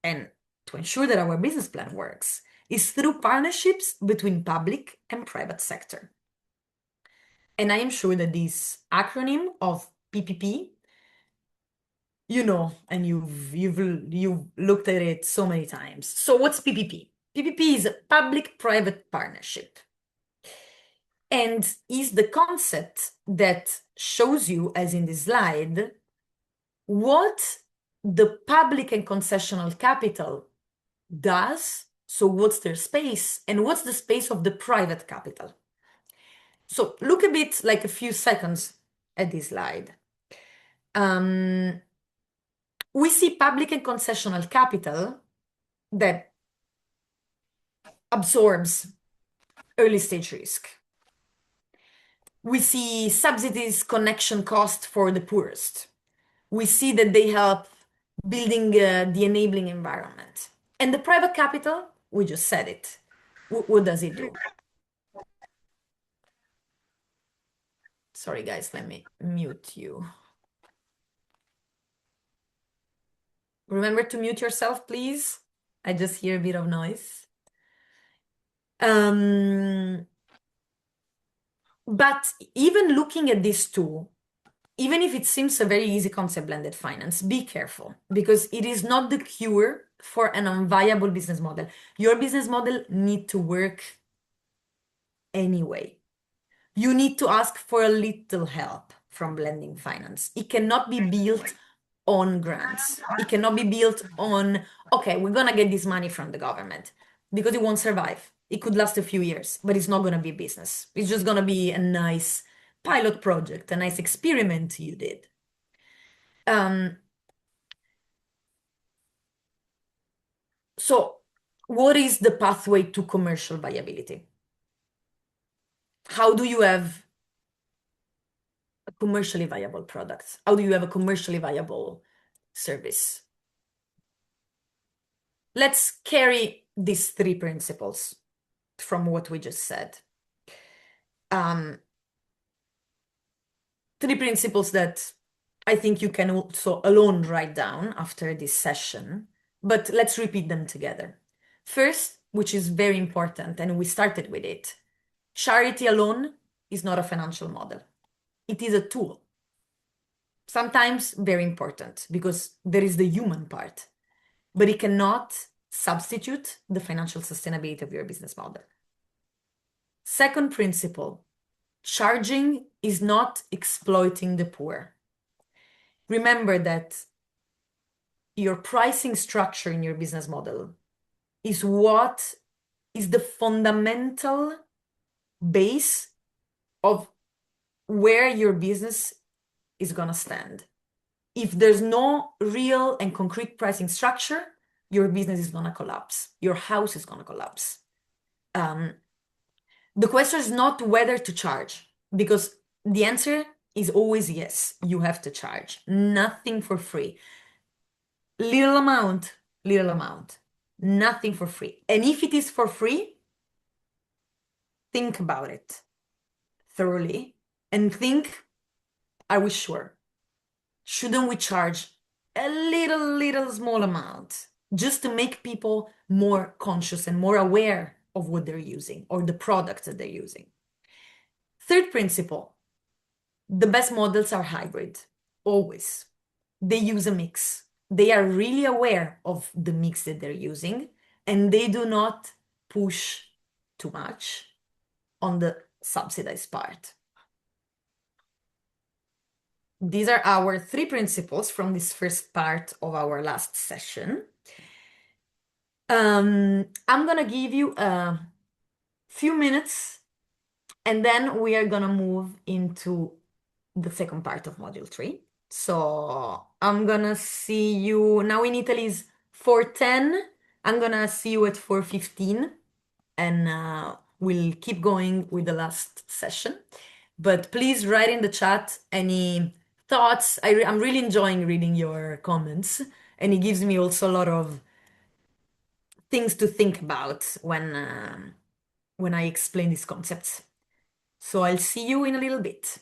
and to ensure that our business plan works is through partnerships between public and private sector. And I am sure that this acronym of PPP, you know, and you've looked at it so many times. So what's PPP? PPP is a public-private partnership. And is the concept that shows you, as in this slide, what the public and concessional capital does. So what's their space and what's the space of the private capital? So look a bit like a few seconds at this slide. We see public and concessional capital that absorbs early stage risk. We see subsidies connection cost for the poorest. We see that they help building the enabling environment. And the private capital, we just said it. What does it do? Sorry, guys, let me mute you. Remember to mute yourself, please. I just hear a bit of noise. But even looking at this tool, even if it seems a very easy concept, blended finance, be careful because it is not the cure for an unviable business model. Your business model need to work anyway. You need to ask for a little help from blending finance. It cannot be built on grants. It cannot be built on, okay, we're gonna get this money from the government because it won't survive. It could last a few years, but it's not gonna be business. It's just gonna be a nice pilot project, a nice experiment you did. So what is the pathway to commercial viability? How do you have a commercially viable product? How do you have a commercially viable service? Let's carry these three principles from what we just said. Three principles that I think you can also alone write down after this session, but let's repeat them together. First, which is very important, and we started with it, charity alone is not a financial model. It is a tool. Sometimes very important because there is the human part, but it cannot substitute the financial sustainability of your business model. Second principle, charging is not exploiting the poor. Remember that your pricing structure in your business model is what is the fundamental base of where your business is going to stand. If there's no real and concrete pricing structure, your business is going to collapse. Your house is going to collapse. The question is not whether to charge, because the answer is always yes, you have to charge. Nothing for free. Little amount, nothing for free. And if it is for free, think about it thoroughly and think, are we sure? Shouldn't we charge a little small amount just to make people more conscious and more aware of what they're using or the products that they're using? Third principle, the best models are hybrid, always. They use a mix. They are really aware of the mix that they're using, and they do not push too much on the subsidized part. These are our three principles from this first part of our last session. I'm gonna give you a few minutes and then we are gonna move into the second part of module 3. So I'm gonna see you now in Italy is 4:10. I'm gonna see you at 4:15 and we'll keep going with the last session. But please write in the chat any thoughts. I'm really enjoying reading your comments and it gives me also a lot of things to think about when I explain these concepts. So I'll see you in a little bit.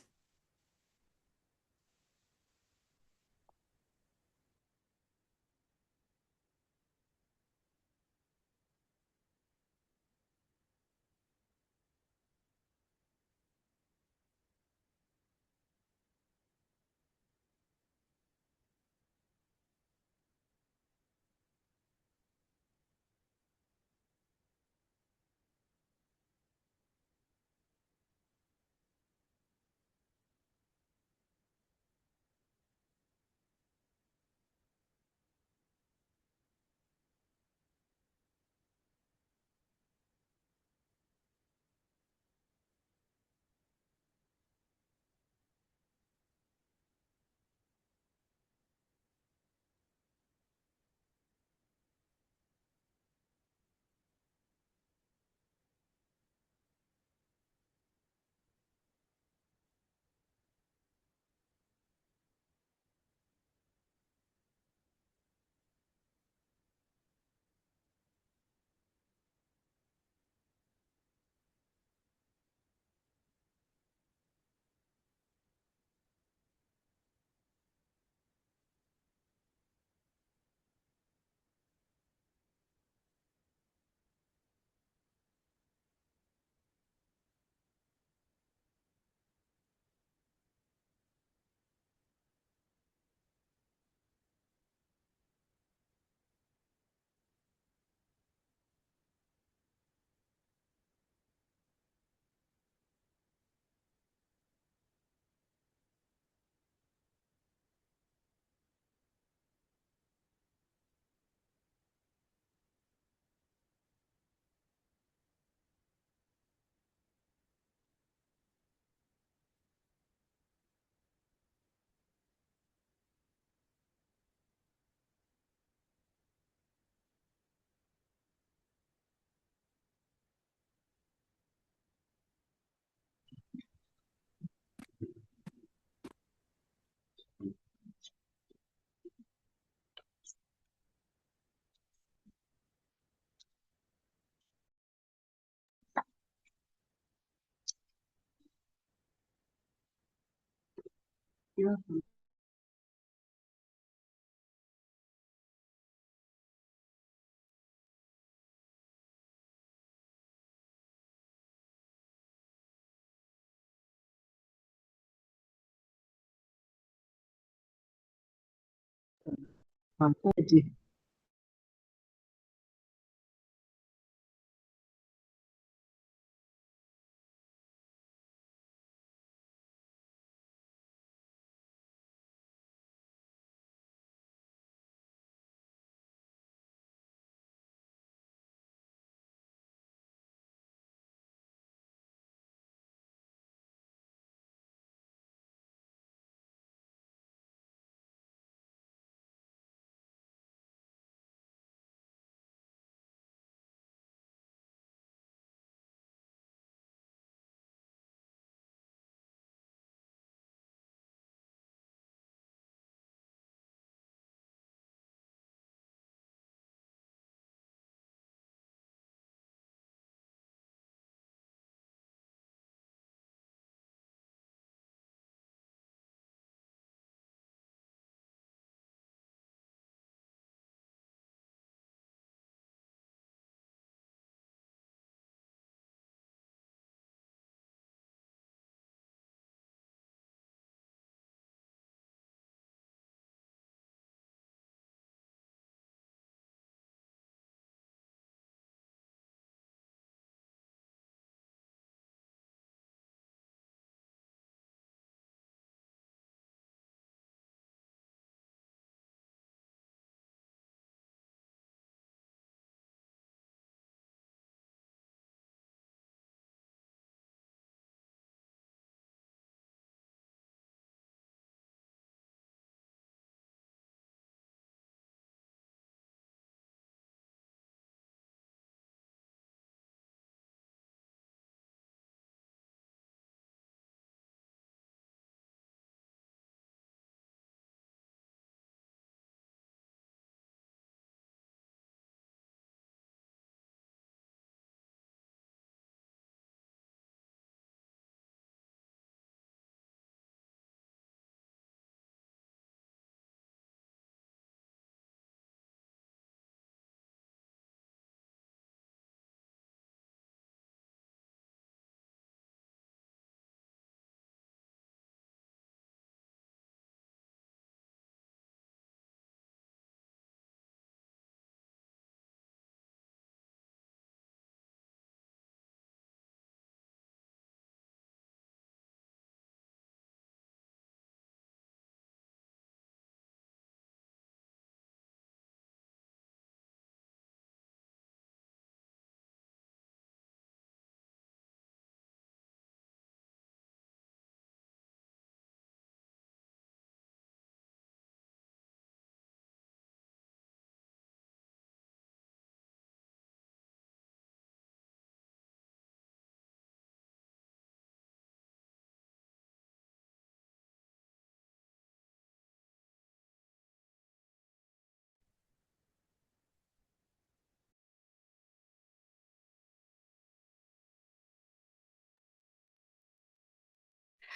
Vedi?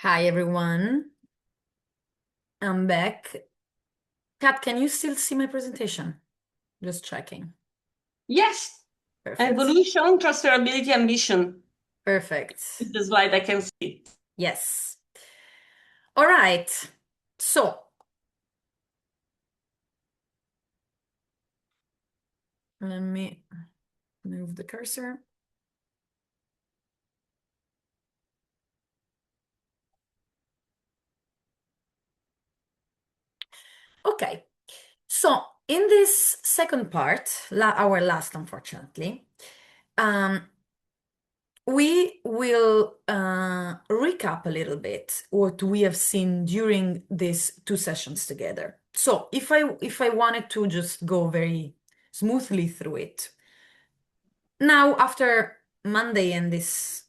Hi, everyone. I'm back. Kat, can you still see my presentation? Just checking. Yes, Perfect. evolution, transferability, ambition. Perfect. It's the slide I can see. Yes. All right. So, let me move the cursor. Okay. So, in this second part, our last, unfortunately, we will recap a little bit what we have seen during these two sessions together. So if I wanted to just go very smoothly through it, now after Monday and this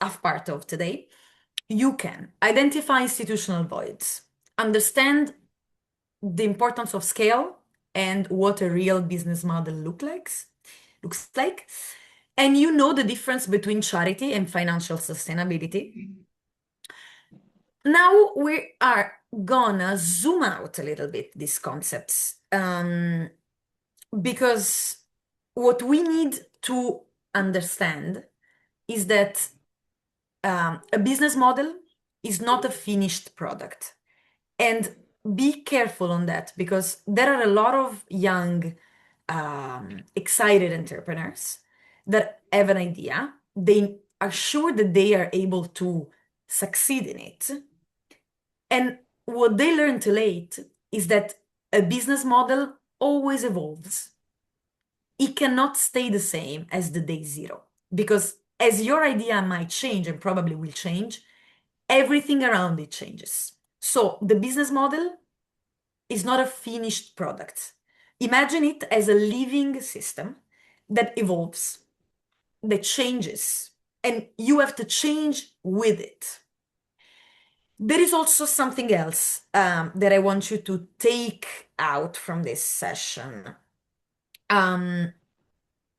half part of today, you can identify institutional voids, understand the importance of scale and what a real business model looks like, and you know the difference between charity and financial sustainability. Now we are gonna zoom out a little bit these concepts, because what we need to understand is that a business model is not a finished product. And be careful on that because there are a lot of young, excited entrepreneurs that have an idea. They are sure that they are able to succeed in it. And what they learn too late is that a business model always evolves. It cannot stay the same as the day zero because as your idea might change and probably will change, everything around it changes. So the business model is not a finished product. Imagine it as a living system that evolves, that changes, and you have to change with it. There is also something else that I want you to take out from this session. And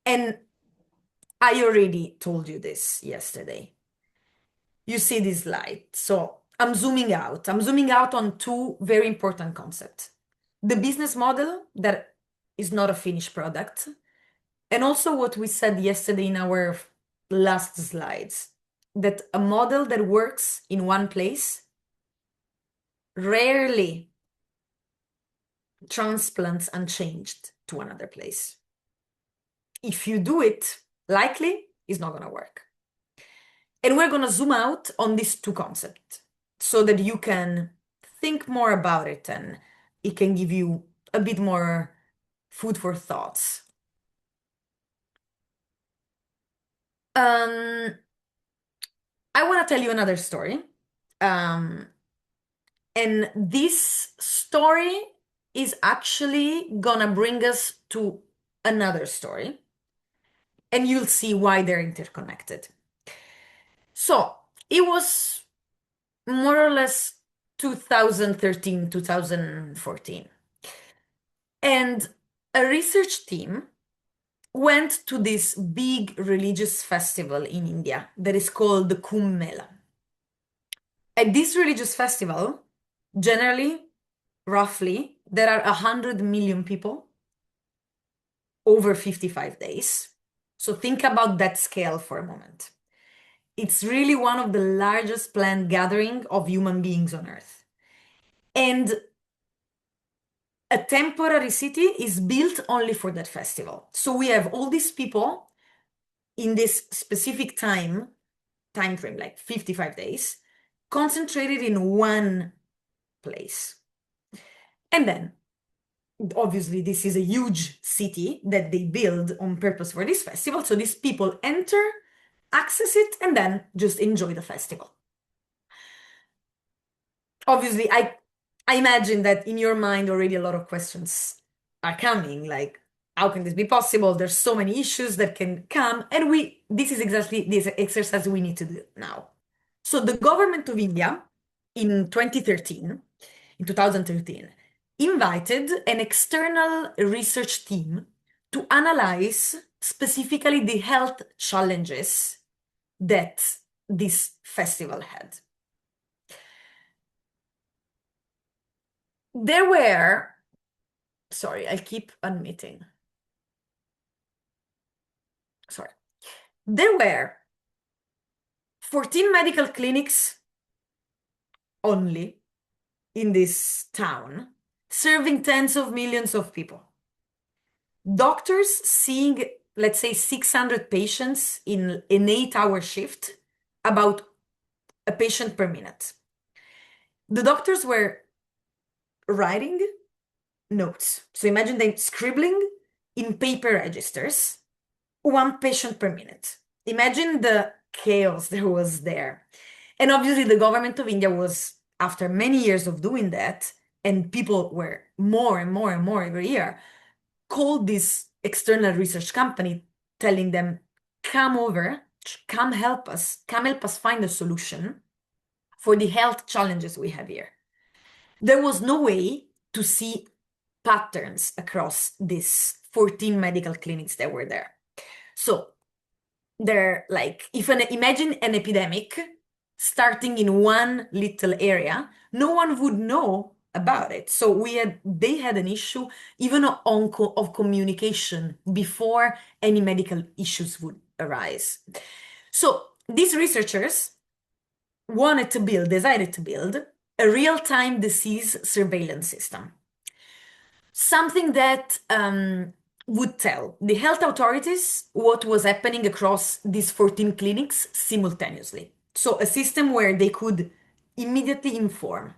I already told you this yesterday. You see this slide. So I'm zooming out. I'm zooming out on two very important concepts. The business model that is not a finished product, and also what we said yesterday in our last slides, that a model that works in one place rarely transplants unchanged to another place. If you do it, likely it's not going to work. And we're going to zoom out on these two concepts so that you can think more about it and it can give you a bit more food for thoughts. Um, I want to tell you another story. Um, and this story is actually gonna bring us to another story, and you'll see why they're interconnected. So it was more or less 2013, 2014. And a research team went to this big religious festival in India that is called the Kumbh Mela. At this religious festival, generally, roughly, there are 100 million people over 55 days. So think about that scale for a moment. It's really one of the largest planned gathering of human beings on Earth. And a temporary city is built only for that festival. So we have all these people in this specific time frame, like 55 days, concentrated in one place. And then, obviously, this is a huge city that they build on purpose for this festival. So these people enter, access it, and then just enjoy the festival. Obviously, I imagine that in your mind already a lot of questions are coming, like how can this be possible? There's so many issues that can come, and this is exactly this exercise we need to do now. So the government of India in 2013, invited an external research team to analyze specifically the health challenges that this festival had. There were, sorry, I'll keep unmuting. Sorry. There were 14 medical clinics only in this town, serving tens of millions of people. Doctors seeing, let's say, 600 patients in an 8-hour shift, about a patient per minute. The doctors were writing notes. So imagine them scribbling in paper registers, one patient per minute. Imagine the chaos there was there. And obviously, the government of India was, after many years of doing that, and people were more and more and more every year, called this external research company, telling them, come over, come help us find a solution for the health challenges we have here. There was no way to see patterns across these 14 medical clinics that were there. So they're like, imagine an epidemic starting in one little area, no one would know about it. So they had an issue even of communication before any medical issues would arise. So these researchers decided to build a real-time disease surveillance system. Something that would tell the health authorities what was happening across these 14 clinics simultaneously. So a system where they could immediately inform.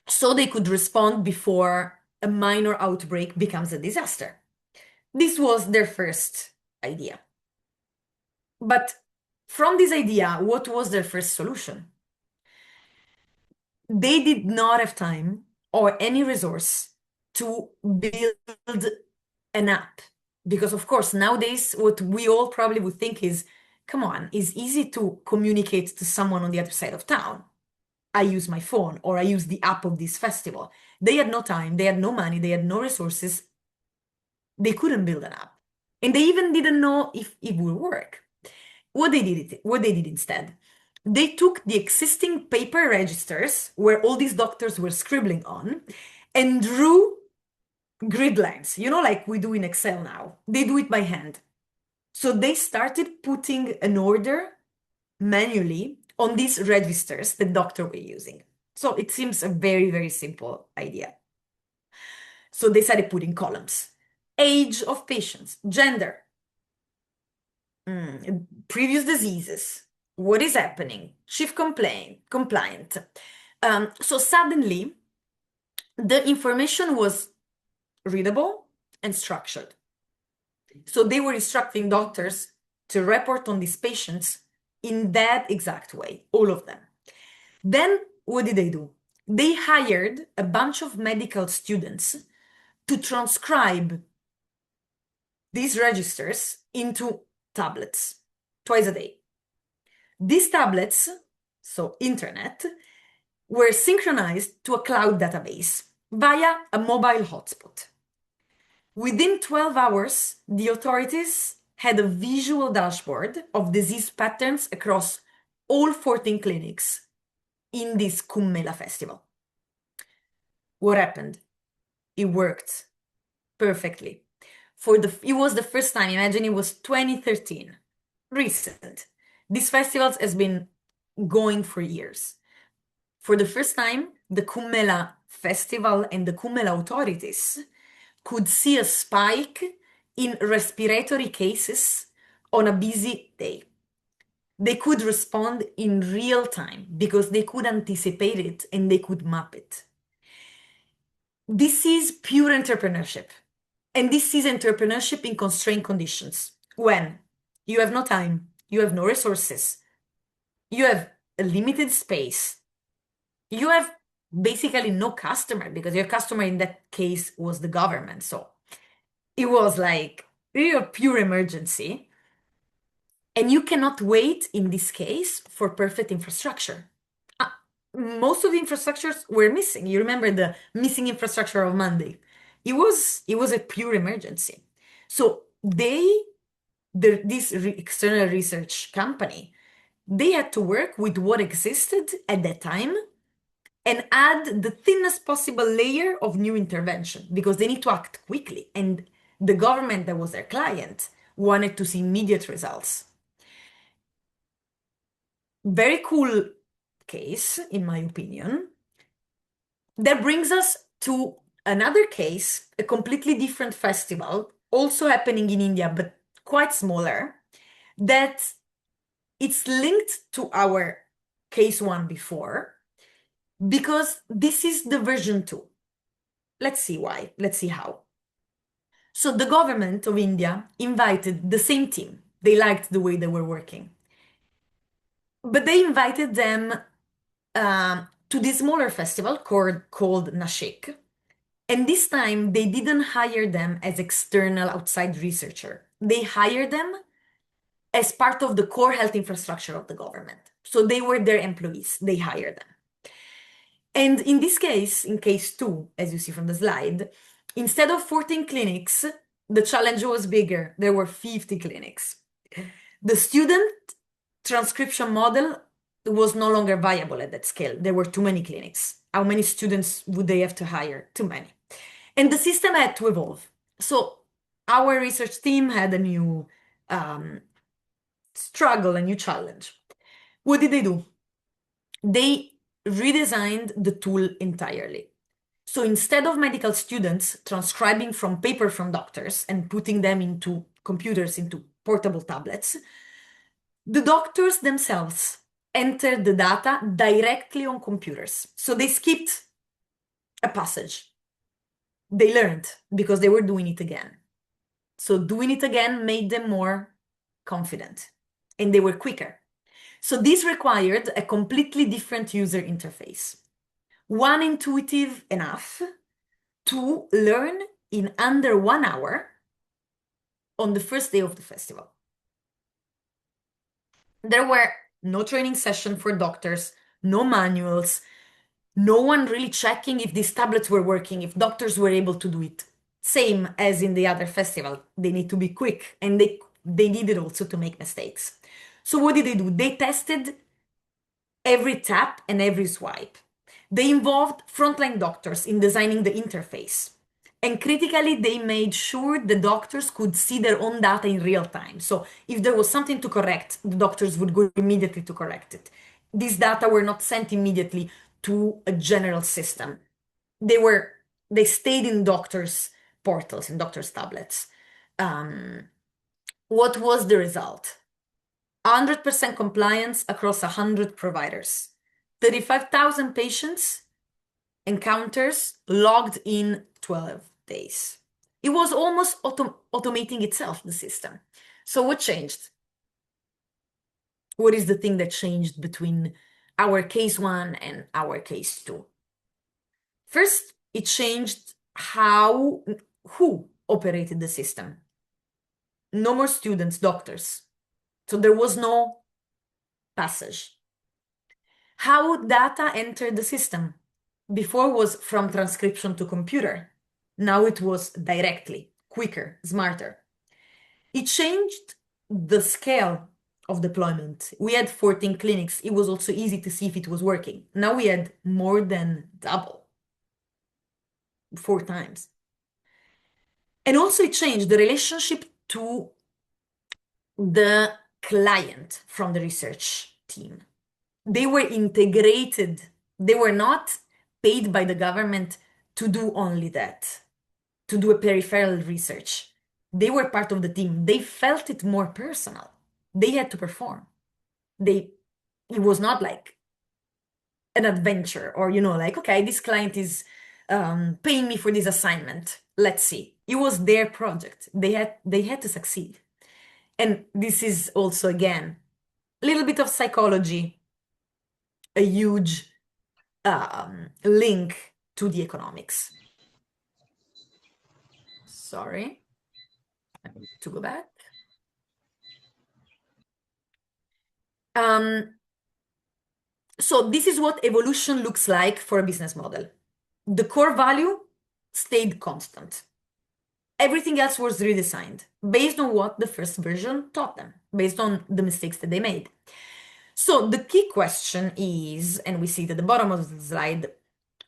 So they could respond before a minor outbreak becomes a disaster. This was their first idea. But from this idea, what was their first solution? They did not have time or any resource to build an app. Because, of course, nowadays, what we all probably would think is, come on, it's easy to communicate to someone on the other side of town. I use my phone or I use the app of this festival. They had no time, they had no money, they had no resources. They couldn't build an app. And they even didn't know if it would work. What they did instead, they took the existing paper registers where all these doctors were scribbling on and drew grid lines, like we do in Excel now. They do it by hand. So they started putting an order manually on these registers the doctor were using. So it seems a very, very simple idea. So they started putting columns: age of patients, gender, previous diseases, what is happening, chief compliant. So suddenly, the information was readable and structured. So they were instructing doctors to report on these patients in that exact way, all of them. Then what did they do? They hired a bunch of medical students to transcribe these registers into tablets twice a day. These tablets, so internet, were synchronized to a cloud database via a mobile hotspot. Within 12 hours, the authorities had a visual dashboard of disease patterns across all 14 clinics in this Kummela festival. What happened? It worked perfectly. It was the first time, imagine it was 2013, recent. These festivals has been going for years. For the first time, the Kummela festival and the Kummela authorities could see a spike in respiratory cases on a busy day. They could respond in real time because they could anticipate it and they could map it. This is pure entrepreneurship. And this is entrepreneurship in constrained conditions. When you have no time, you have no resources, you have a limited space, you have basically no customer, because your customer in that case was the government. So it was like real pure emergency. And you cannot wait in this case for perfect infrastructure. Most of the infrastructures were missing. You remember the missing infrastructure of Monday. It was a pure emergency. So this external research company, they had to work with what existed at that time and add the thinnest possible layer of new intervention because they need to act quickly. And the government that was their client wanted to see immediate results. Very cool case, in my opinion. That brings us to another case, a completely different festival, also happening in India, but quite smaller, that it's linked to our case one before, because this is the version 2. Let's see why. Let's see how. So the government of India invited the same team. They liked the way they were working. But they invited them to this smaller festival called Nashik. And this time, they didn't hire them as external outside researcher. They hired them as part of the core health infrastructure of the government. So they were their employees. They hired them. And in this case, in case 2, as you see from the slide, instead of 14 clinics, the challenge was bigger. There were 50 clinics. The student transcription model was no longer viable at that scale. There were too many clinics. How many students would they have to hire? Too many. And the system had to evolve. So our research team had a new struggle, a new challenge. What did they do? They redesigned the tool entirely. So instead of medical students transcribing from paper from doctors and putting them into computers, into portable tablets, the doctors themselves entered the data directly on computers. So they skipped a passage. They learned because they were doing it again. So doing it again made them more confident and they were quicker. So this required a completely different user interface. One intuitive enough to learn in under 1 hour on the first day of the festival. There were no training session for doctors, no manuals, no one really checking if these tablets were working, if doctors were able to do it. Same as in the other festival. They need to be quick and they needed also to make mistakes. So what did they do? They tested every tap and every swipe. They involved frontline doctors in designing the interface. And critically, they made sure the doctors could see their own data in real time. So if there was something to correct, the doctors would go immediately to correct it. These data were not sent immediately to a general system. They stayed in doctors' portals, in doctors' tablets. What was the result? 100% compliance across 100 providers. 35,000 patients encounters logged in 12 days. It was almost automating itself, the system. So what changed? What is the thing that changed between our case 1 and our case 2? First, it changed who operated the system. No more students, doctors. So there was no passage. How data entered the system? Before was from transcription to computer. Now it was directly, quicker, smarter. It changed the scale of deployment. We had 14 clinics. It was also easy to see if it was working. Now we had more than double, 4 times. And also it changed the relationship to the client from the research team. They were integrated. They were not paid by the government to do only that, to do a peripheral research. They were part of the team. They felt it more personal. They had to perform. It was not like an adventure or, like, okay, this client is paying me for this assignment. Let's see. It was their project. They had to succeed. And this is also, again, a little bit of psychology, a huge link to the economics. Sorry, I need to go back. So this is what evolution looks like for a business model. The core value stayed constant. Everything else was redesigned based on what the first version taught them, based on the mistakes that they made. So the key question is, and we see it at the bottom of the slide,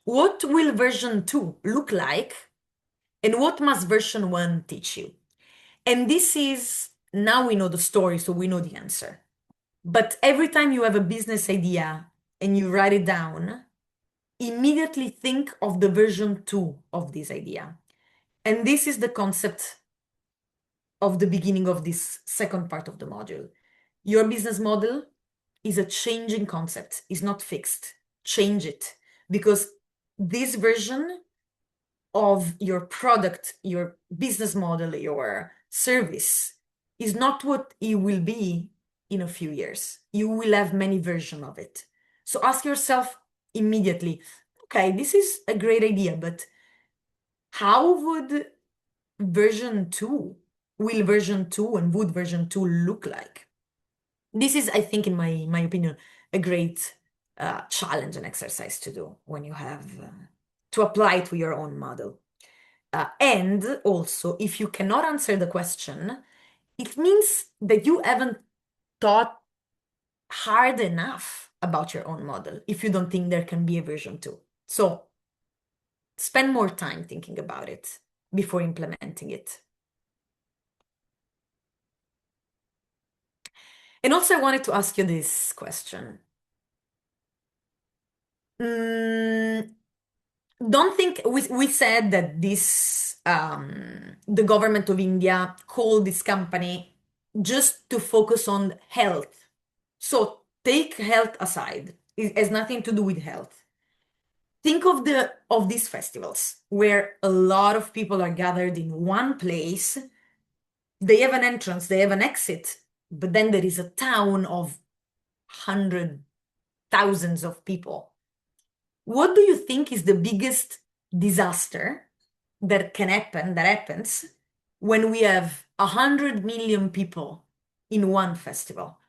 what will version 2 look like and what must version 1 teach you? And this is, now we know the story, so we know the answer. But every time you have a business idea and you write it down, immediately think of the version 2 of this idea. And this is the concept of the beginning of this second part of the module. Your business model is a changing concept, is not fixed. Change it, because this version of your product, your business model, your service is not what it will be in a few years. You will have many versions of it. So ask yourself immediately, okay, this is a great idea, but how would version 2, will version 2 and would version 2 look like? This is, I think, in my opinion, a great challenge and exercise to do when you have to apply to your own model. And also, if you cannot answer the question, it means that you haven't thought hard enough about your own model if you don't think there can be a version 2. So spend more time thinking about it before implementing it. And also, I wanted to ask you this question. Mm, don't think we said that this the government of India called this company just to focus on health. So take health aside. It has nothing to do with health. Think of these festivals where a lot of people are gathered in one place. They have an entrance, they have an exit, but then there is a town of hundred thousands of people. What do you think is the biggest disaster that can happen, that happens when we have 100 million people in one festival?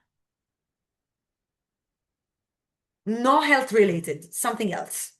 No health related, something else.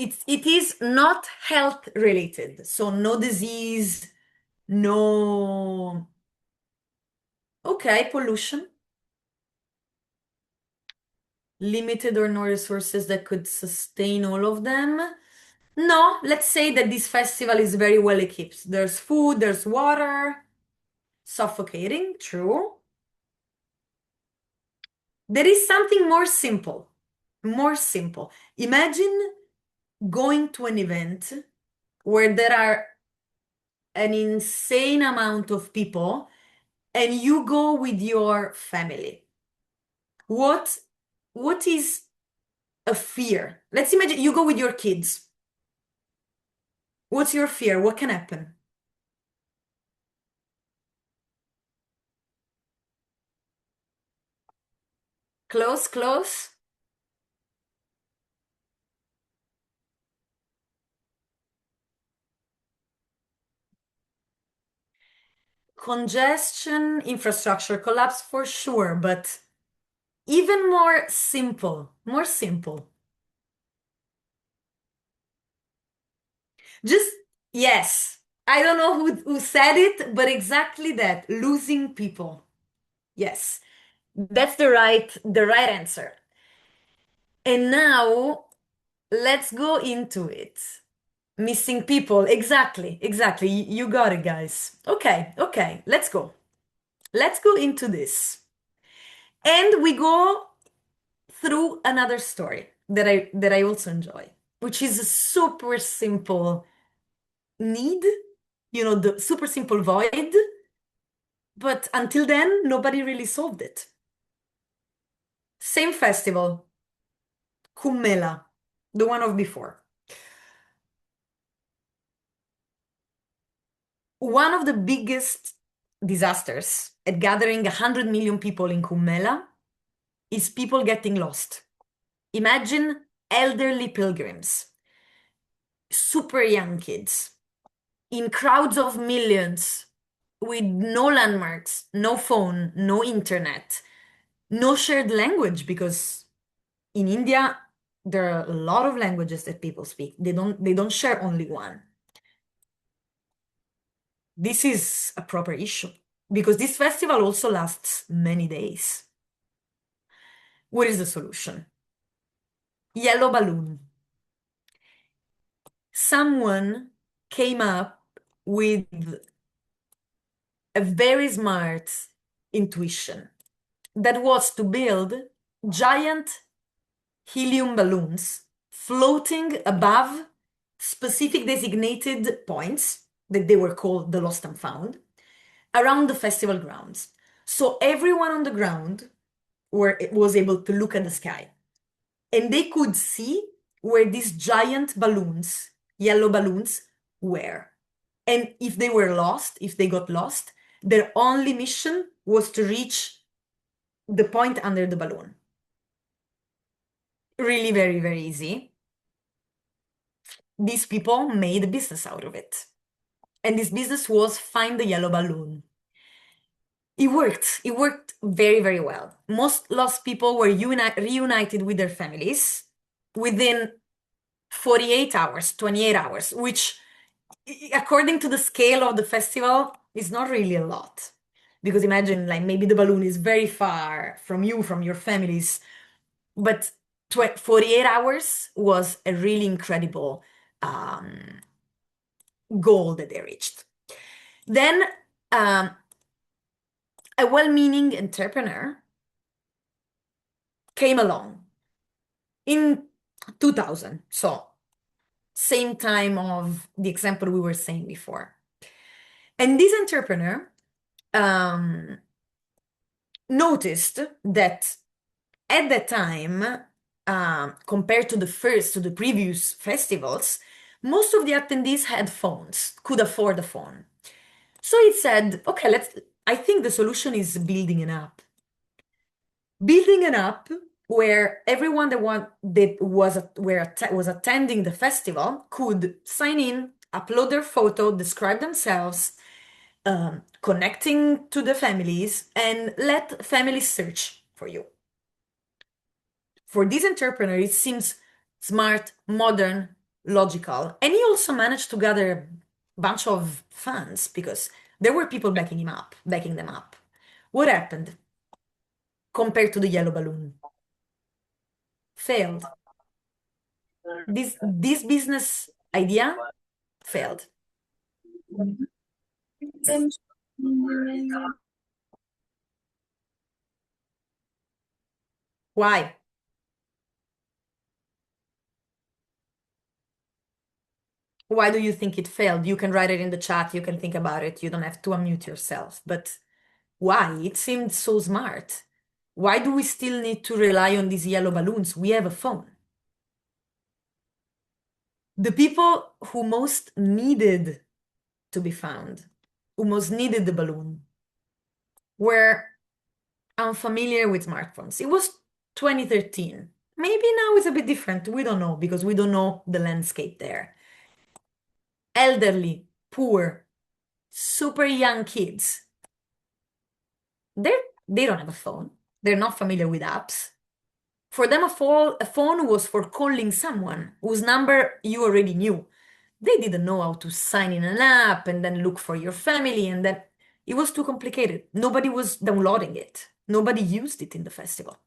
It is not health related, so no disease, no. Okay, pollution, limited or no resources that could sustain all of them. No, let's say that this festival is very well equipped. There's food, there's water. Suffocating, true. There is something more simple. More simple. Imagine going to an event where there are an insane amount of people and you go with your family. What what is a fear? Let's imagine you go with your kids. What's your fear? What can happen? Close, close. Congestion, infrastructure collapse for sure, but even more simple, more simple. Just, yes. I don't know who said it, but exactly that. Losing people. Yes. That's the right answer. And now let's go into it. Missing people. Exactly. Exactly. You got it, guys. Okay. Okay. Let's go. Let's go into this. And we go through another story that I also enjoy, which is a super simple need, the super simple void. But until then, nobody really solved it. Same festival, Kummela, the one of before. One of the biggest disasters at gathering 100 million people in Kummela is people getting lost. Imagine elderly pilgrims, super young kids, in crowds of millions, with no landmarks, no phone, no internet, no shared language, because in India, there are a lot of languages that people speak. They don't share only one. This is a proper issue because this festival also lasts many days. What is the solution? Yellow balloon. Someone came up with a very smart intuition that was to build giant helium balloons floating above specific designated points that they were called the lost and found around the festival grounds. So everyone on the ground was able to look at the sky, and they could see where these giant balloons, yellow balloons, were. And if they were lost, if they got lost, their only mission was to reach the point under the balloon. Really very, very easy. These people made a business out of it. And this business was find the yellow balloon. It worked. It worked very, very well. Most lost people were reunited with their families within 48 hours, 28 hours, which, according to the scale of the festival, is not really a lot. Because imagine, like, maybe the balloon is very far from you, from your families, but 48 hours was a really incredible goal that they reached. Then a well-meaning entrepreneur came along in 2000, so same time of the example we were saying before. And this entrepreneur noticed that at that time, compared to the previous festivals, most of the attendees had phones, could afford a phone. So he said, okay, I think the solution is building an app. Building an app where everyone that was attending the festival could sign in, upload their photo, describe themselves, connecting to the families, and let families search for you. For this entrepreneur, it seems smart, modern, logical, and he also managed to gather a bunch of funds because there were people backing them up. What happened compared to the yellow balloon? Failed. This business idea failed. Why? Why do you think it failed? You can write it in the chat, you can think about it, you don't have to unmute yourself. But why? It seemed so smart. Why do we still need to rely on these yellow balloons? We have a phone. The people who most needed to be found, who most needed the balloon, were unfamiliar with smartphones. It was 2013. Maybe now it's a bit different. We don't know because we don't know the landscape there. Elderly, poor, super young kids. They don't have a phone. They're not familiar with apps. For them, a phone was for calling someone whose number you already knew. They didn't know how to sign in an app and then look for your family, and then it was too complicated. Nobody was downloading it. Nobody used it in the festival.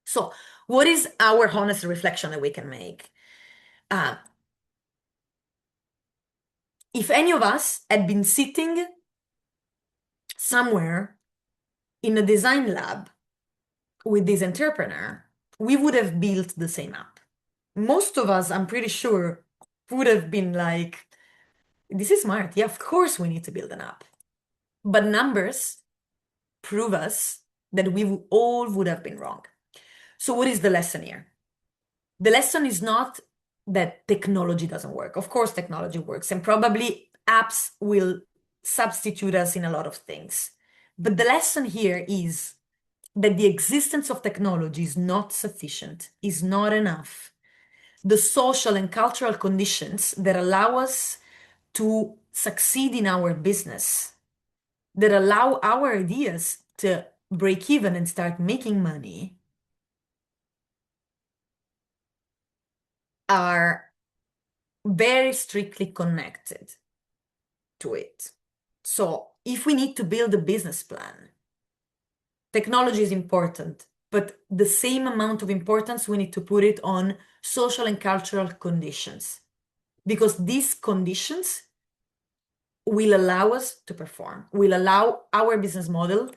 So, what is our honest reflection that we can make? If any of us had been sitting somewhere in a design lab with this entrepreneur, we would have built the same app. Most of us, I'm pretty sure, would have been like, this is smart. Yeah, of course we need to build an app. But numbers prove us that we all would have been wrong. So what is the lesson here? The lesson is not that technology doesn't work. Of course, technology works, and probably apps will substitute us in a lot of things. But the lesson here is that the existence of technology is not sufficient, is not enough. The social and cultural conditions that allow us to succeed in our business, that allow our ideas to break even and start making money, are very strictly connected to it. So if we need to build a business plan, technology is important, but the same amount of importance we need to put it on social and cultural conditions, because these conditions will allow us to perform, will allow our business model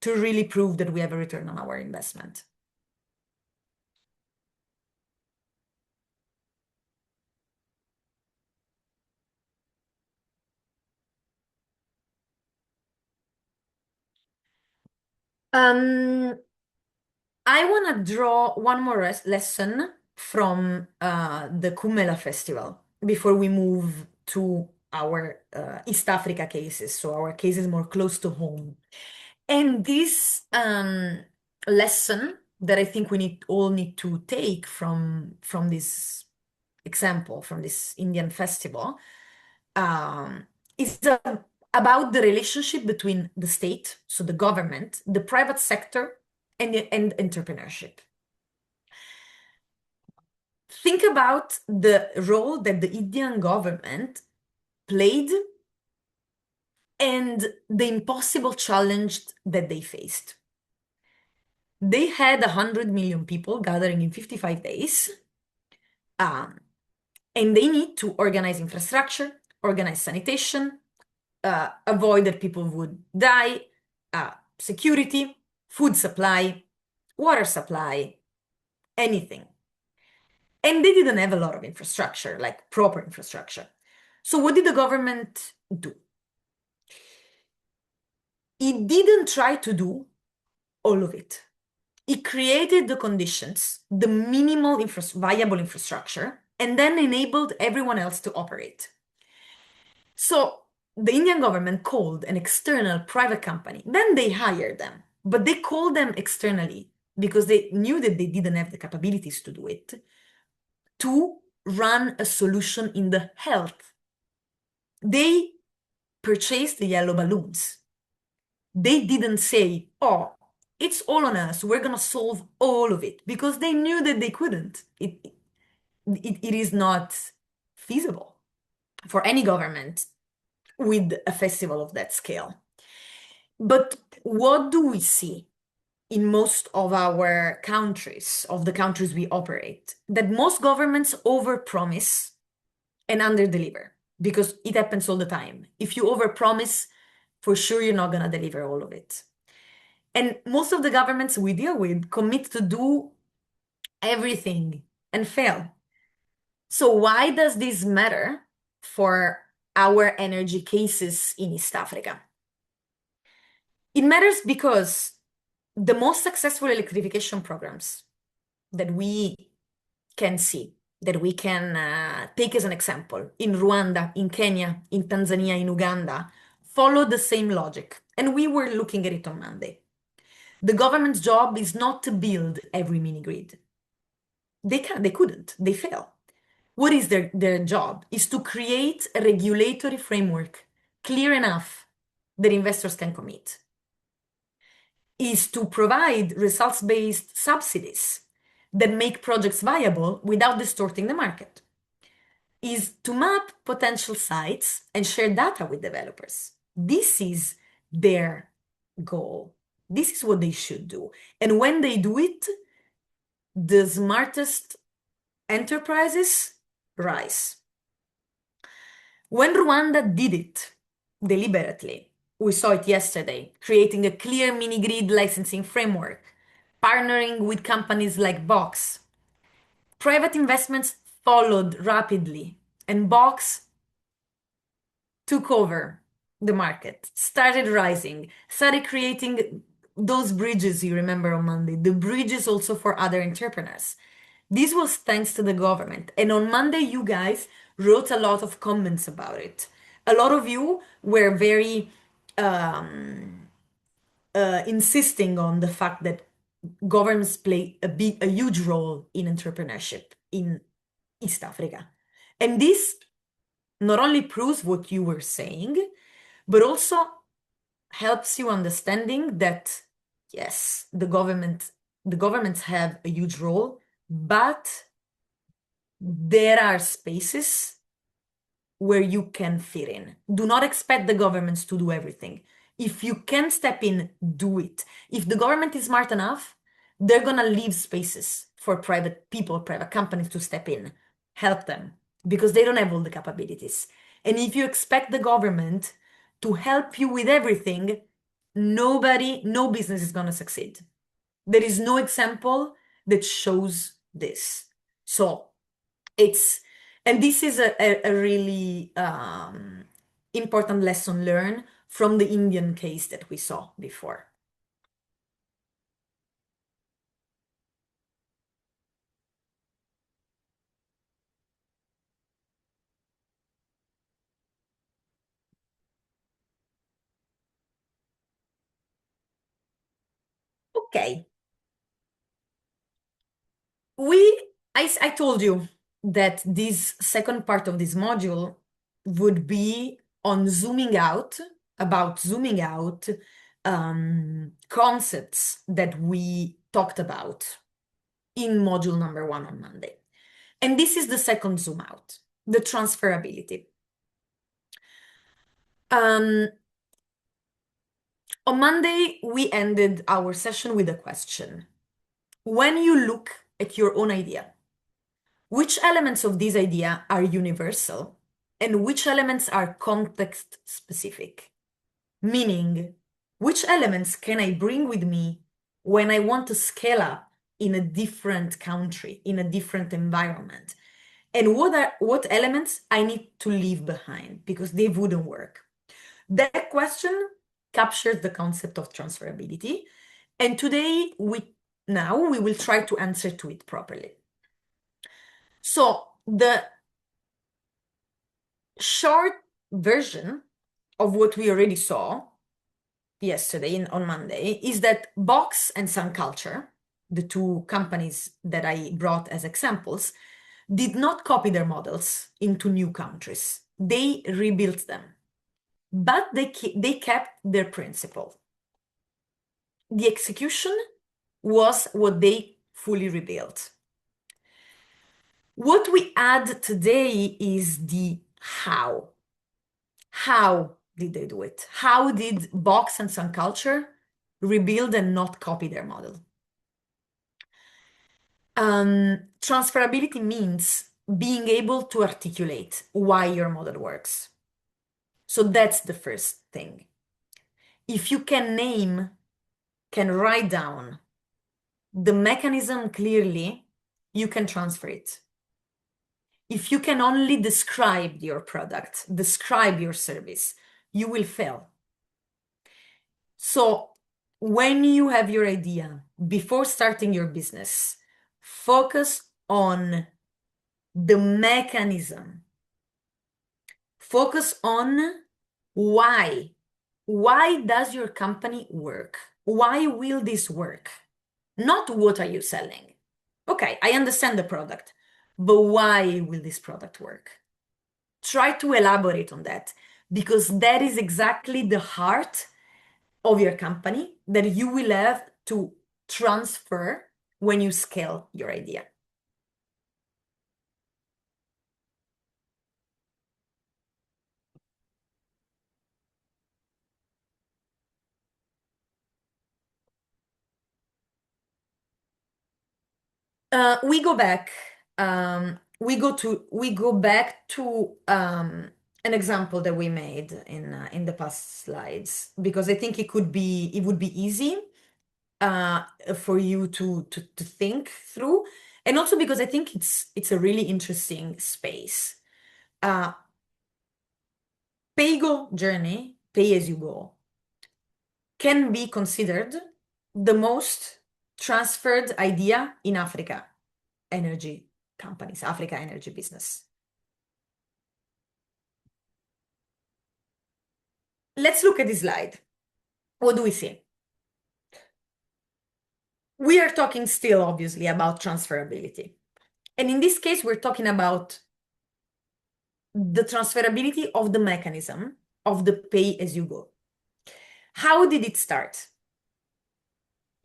to really prove that we have a return on our investment. I want to draw one more lesson from the Kumela Festival before we move to our East Africa cases, so our cases more close to home. And this lesson that I think all need to take from this example, from this Indian festival, is about the relationship between the state, so the government, the private sector, and entrepreneurship. Think about the role that the Indian government played and the impossible challenge that they faced. They had 100 million people gathering in 55 days, and they need to organize infrastructure, organize sanitation, avoid that people would die, security, food supply, water supply, anything. And they didn't have a lot of infrastructure, like proper infrastructure. So what did the government do? It didn't try to do all of it. It created the conditions, the minimal viable infrastructure, and then enabled everyone else to operate. So the Indian government called an external private company. Then they hired them, but they called them externally because they knew that they didn't have the capabilities to do it, to run a solution in the health. They purchased the yellow balloons. They didn't say, oh, it's all on us, we're going to solve all of it, because they knew that they couldn't. It is not feasible for any government with a festival of that scale. But what do we see in most of our countries, of the countries we operate? That most governments overpromise and underdeliver, because it happens all the time. If you overpromise, for sure you're not going to deliver all of it. And most of the governments we deal with commit to do everything and fail. So why does this matter for our energy cases in East Africa? It matters because the most successful electrification programs that we can see, that we can take as an example, in Rwanda, in Kenya, in Tanzania, in Uganda, follow the same logic. And we were looking at it on Monday. The government's job is not to build every mini grid. They couldn't, they fail. What is their job? Is to create a regulatory framework clear enough that investors can commit. Is to provide results-based subsidies that make projects viable without distorting the market. Is to map potential sites and share data with developers. This is their goal. This is what they should do. And when they do it, the smartest enterprises rise. When Rwanda did it deliberately, we saw it yesterday, creating a clear mini-grid licensing framework, partnering with companies like Box. Private investments followed rapidly, and Box took over the market, started rising, started creating those bridges you remember on Monday, the bridges also for other entrepreneurs. This was thanks to the government. And on Monday, you guys wrote a lot of comments about it. A lot of you were very insisting on the fact that governments play a huge role in entrepreneurship in East Africa. And this not only proves what you were saying, but also helps you understanding that, yes, the governments have a huge role, but there are spaces where you can fit in. Do not expect the governments to do everything. If you can step in, do it. If the government is smart enough, they're gonna leave spaces for private people, private companies to step in, help them, because they don't have all the capabilities. And if you expect the government to help you with everything, no business is gonna succeed. There is no example that shows this. So this is a really important lesson learned from the Indian case that we saw before. Okay. I told you that this second part of this module would be on zooming out concepts that we talked about in module number 1 on Monday. And this is the second zoom out, the transferability. On Monday, we ended our session with a question. When you look at your own idea, which elements of this idea are universal and which elements are context specific? Meaning, which elements can I bring with me when I want to scale up in a different country, in a different environment? And what elements I need to leave behind because they wouldn't work? That question captures the concept of transferability. And today, we will try to answer to it properly. So the short version of what we already saw yesterday on Monday is that Box and Sun Culture, the two companies that I brought as examples, did not copy their models into new countries. They rebuilt them, but they kept their principle. The execution was what they fully rebuilt. What we add today is the how. How did they do it? How did Box and Sun Culture rebuild and not copy their model? Transferability means being able to articulate why your model works. So that's the first thing. If you can write down the mechanism clearly, you can transfer it. If you can only describe your product, describe your service, you will fail. So when you have your idea, before starting your business, focus on the mechanism. Focus on why. Why does your company work? Why will this work? Not what are you selling? Okay, I understand the product, but why will this product work? Try to elaborate on that because that is exactly the heart of your company that you will have to transfer when you scale your idea. We go back. We go back to an example that we made in the past slides because I think it would be easy for you to think through, and also because I think it's a really interesting space. Pay-go journey, pay as you go, can be considered the most transferred idea in Africa energy companies, Africa energy business. Let's look at this slide. What do we see? We are talking still, obviously, about transferability. And in this case, we're talking about the transferability of the mechanism of the pay as you go. How did it start?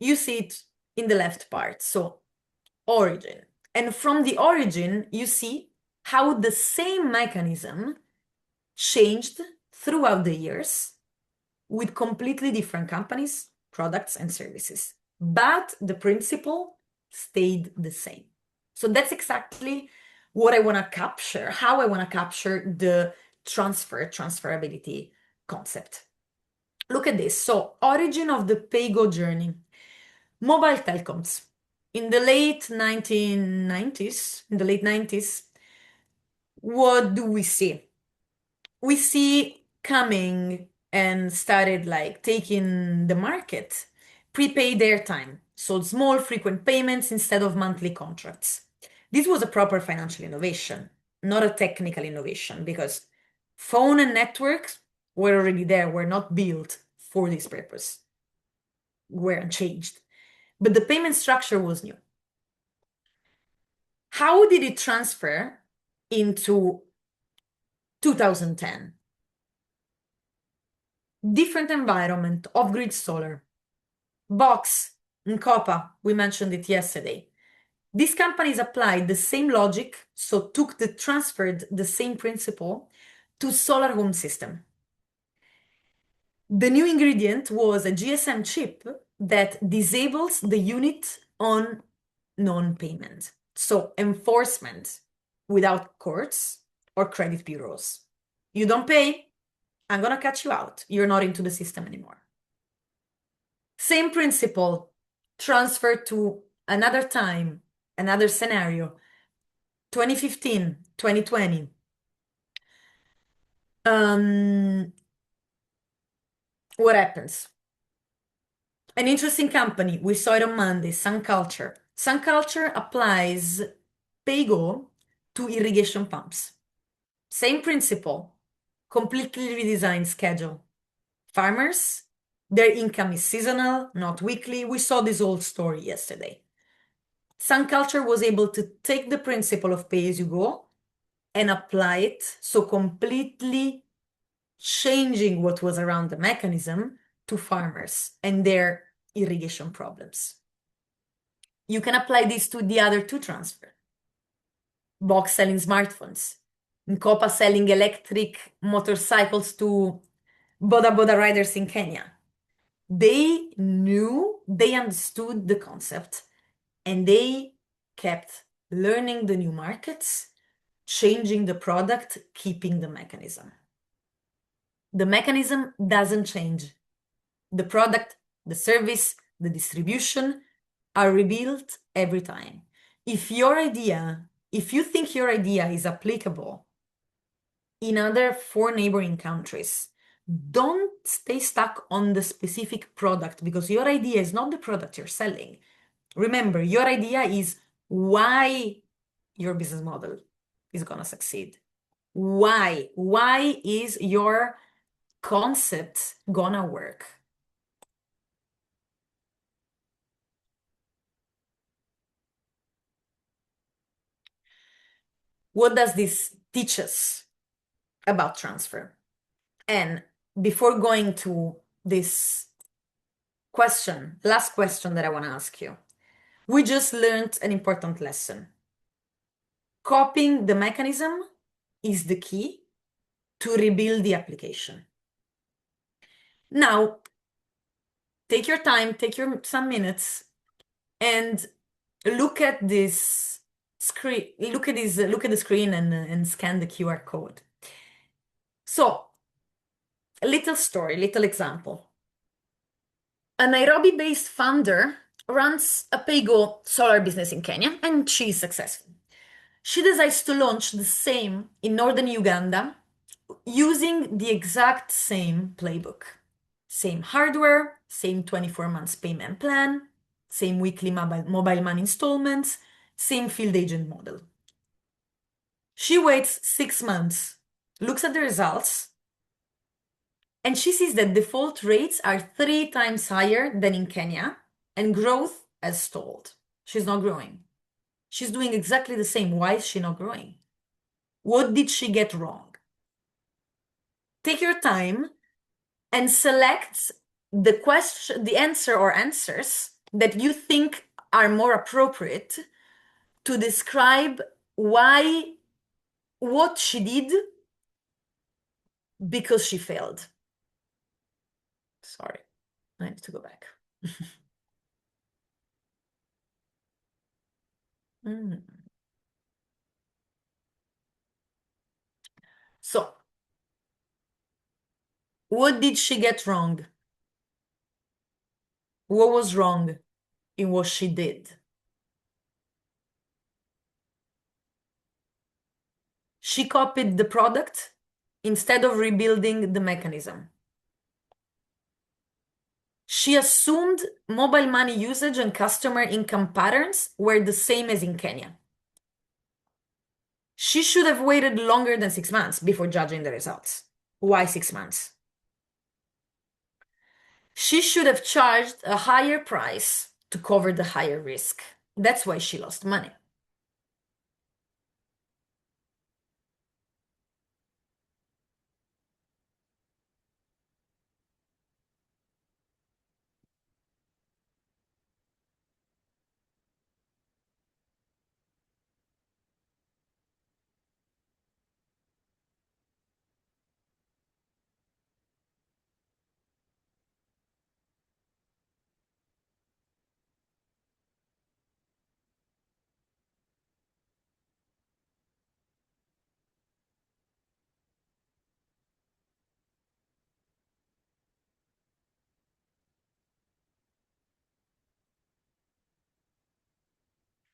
You see it in the left part, so origin. And from the origin, you see how the same mechanism changed throughout the years with completely different companies, products, and services. But the principle stayed the same. So that's exactly what I want to capture, how I want to capture the transferability concept. Look at this. So origin of the pay-go journey. Mobile telecoms. In the late 90s, what do we see? We see coming and started like taking the market, prepaid airtime, so small frequent payments instead of monthly contracts. This was a proper financial innovation, not a technical innovation, because phone and networks were already there, were not built for this purpose, weren't changed. but the payment structure was new. How did it transfer into 2010? Different environment, off-grid solar. Box and Copa, we mentioned it yesterday. These companies applied the same logic, so transferred the same principle to solar home system. The new ingredient was a GSM chip that disables the unit on non-payment. So enforcement without courts or credit bureaus. You don't pay, I'm gonna cut you out. You're not into the system anymore. Same principle transferred to another time, another scenario, 2015, 2020. What happens? An interesting company, we saw it on Monday, Sun Culture. Sun Culture applies PayGo to irrigation pumps. Same principle, completely redesigned schedule. Farmers, their income is seasonal, not weekly. We saw this old story yesterday. Sun Culture was able to take the principle of pay as you go and apply it, so completely changing what was around the mechanism to farmers and their irrigation problems. You can apply this to the other two transfer. Box selling smartphones, Copa selling electric motorcycles to Boda Boda riders in Kenya. They knew, they understood the concept, and they kept learning the new markets, changing the product, keeping the mechanism. The mechanism doesn't change. The product, the service, the distribution are rebuilt every time. If you think your idea is applicable in other 4 neighboring countries, don't stay stuck on the specific product, because your idea is not the product you're selling. Remember, your idea is why your business model is gonna succeed. Why? Why is your concept gonna work? What does this teach us about transfer? And before going to this question, last question that I want to ask you, we just learned an important lesson. Copying the mechanism is the key to rebuild the application. Now, take your time, some minutes, and look at this screen. Look at the screen and scan the QR code. So, a little story, little example. A Nairobi-based founder runs a PayGo solar business in Kenya, and she's successful. She decides to launch the same in northern Uganda using the exact same playbook. Same hardware, same 24 months payment plan, same weekly mobile money installments, same field agent model. She waits 6 months, looks at the results, and she sees that default rates are 3 times higher than in Kenya, and growth has stalled. She's not growing. She's doing exactly the same. Why is she not growing? What did she get wrong? Take your time and select the answer or answers that you think are more appropriate to describe what she did because she failed. Sorry, I need to go back. So, what did she get wrong? What was wrong in what she did? She copied the product instead of rebuilding the mechanism. She assumed mobile money usage and customer income patterns were the same as in Kenya. She should have waited longer than 6 months before judging the results. Why 6 months? She should have charged a higher price to cover the higher risk. That's why she lost money.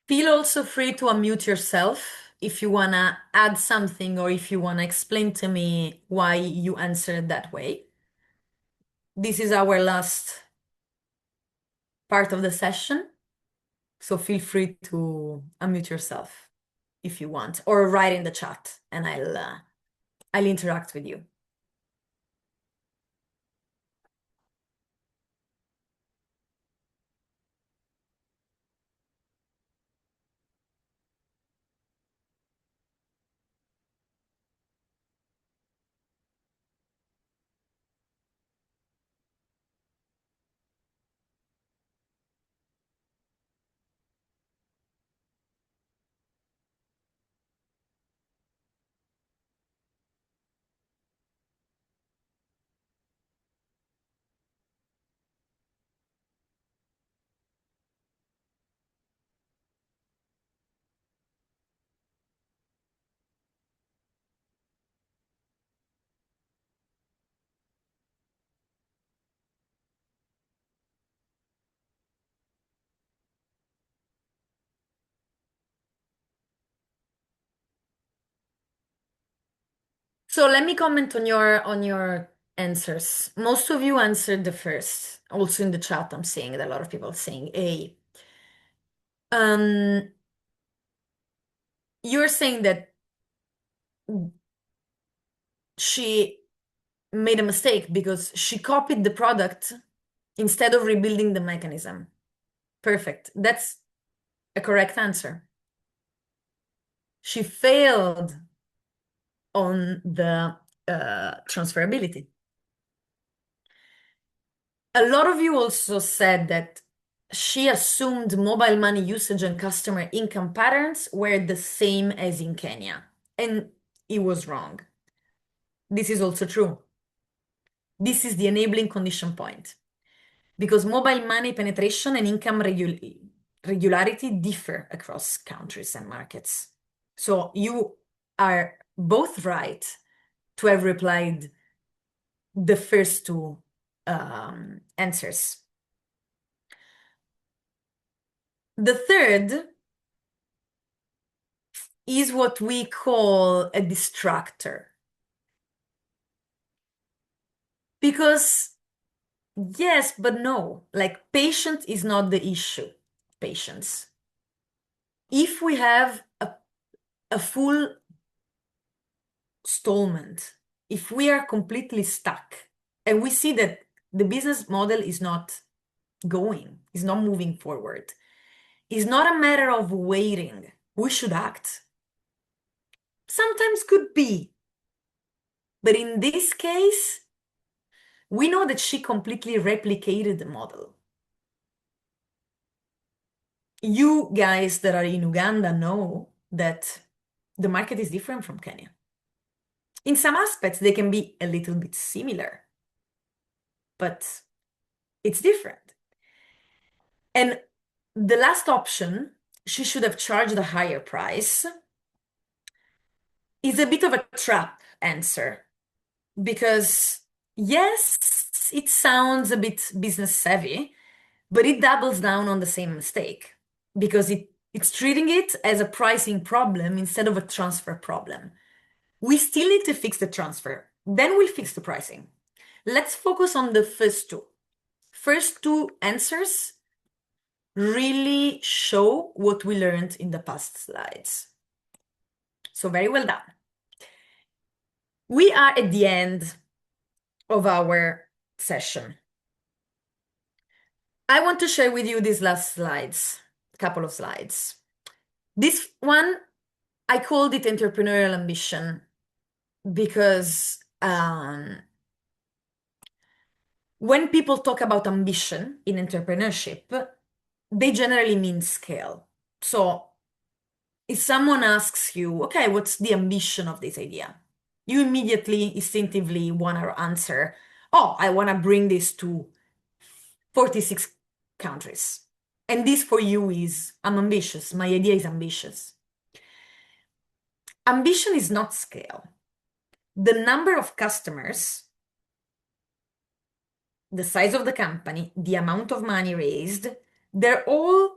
Feel also free to unmute yourself if you want to add something or if you want to explain to me why you answered that way. This is our last part of the session, so feel free to unmute yourself if you want, or write in the chat and I'll interact with you. So let me comment on your answers. Most of you answered the first. Also in the chat, I'm seeing that a lot of people are saying A. Um, you're saying that she made a mistake because she copied the product instead of rebuilding the mechanism. Perfect. That's a correct answer. She failed on the transferability. A lot of you also said that she assumed mobile money usage and customer income patterns were the same as in Kenya, and it was wrong. This is also true. This is the enabling condition point because mobile money penetration and income regularity differ across countries and markets. So you are both right to have replied the first two answers. The third is what we call a distractor. Because yes, but no, like patient is not the issue. Patience. If we have a full stallment, if we are completely stuck and we see that the business model is not going, is not moving forward, it's not a matter of waiting. We should act. Sometimes could be. But in this case, we know that she completely replicated the model. You guys that are in Uganda know that the market is different from Kenya. In some aspects, they can be a little bit similar, but it's different. And the last option, she should have charged a higher price, is a bit of a trap answer because yes, it sounds a bit business savvy, but it doubles down on the same mistake because it's treating it as a pricing problem instead of a transfer problem. We still need to fix the transfer, then we'll fix the pricing. Let's focus on the first two. First two answers really show what we learned in the past slides. So very well done. We are at the end of our session. I want to share with you these last slides, couple of slides. This one, I called it entrepreneurial ambition because when people talk about ambition in entrepreneurship, they generally mean scale. So if someone asks you, okay, what's the ambition of this idea? You immediately, instinctively want to answer, oh, I want to bring this to 46 countries. And this for you is, I'm ambitious. My idea is ambitious. Ambition is not scale. The number of customers, the size of the company, the amount of money raised, they're all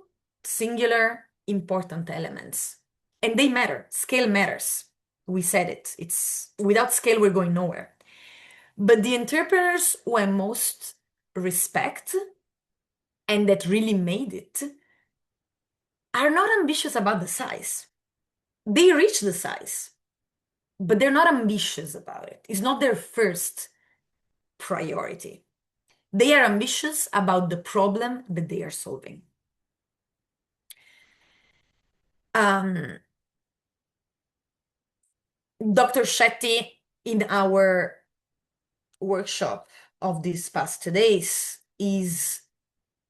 singular important elements. And they matter. Scale matters. We said it. It's without scale, we're going nowhere. But the entrepreneurs who I most respect and that really made it are not ambitious about the size. They reach the size, but they're not ambitious about it. It's not their first priority. They are ambitious about the problem that they are solving. Um, Dr. Shetty, in our workshop of these past 2 days, is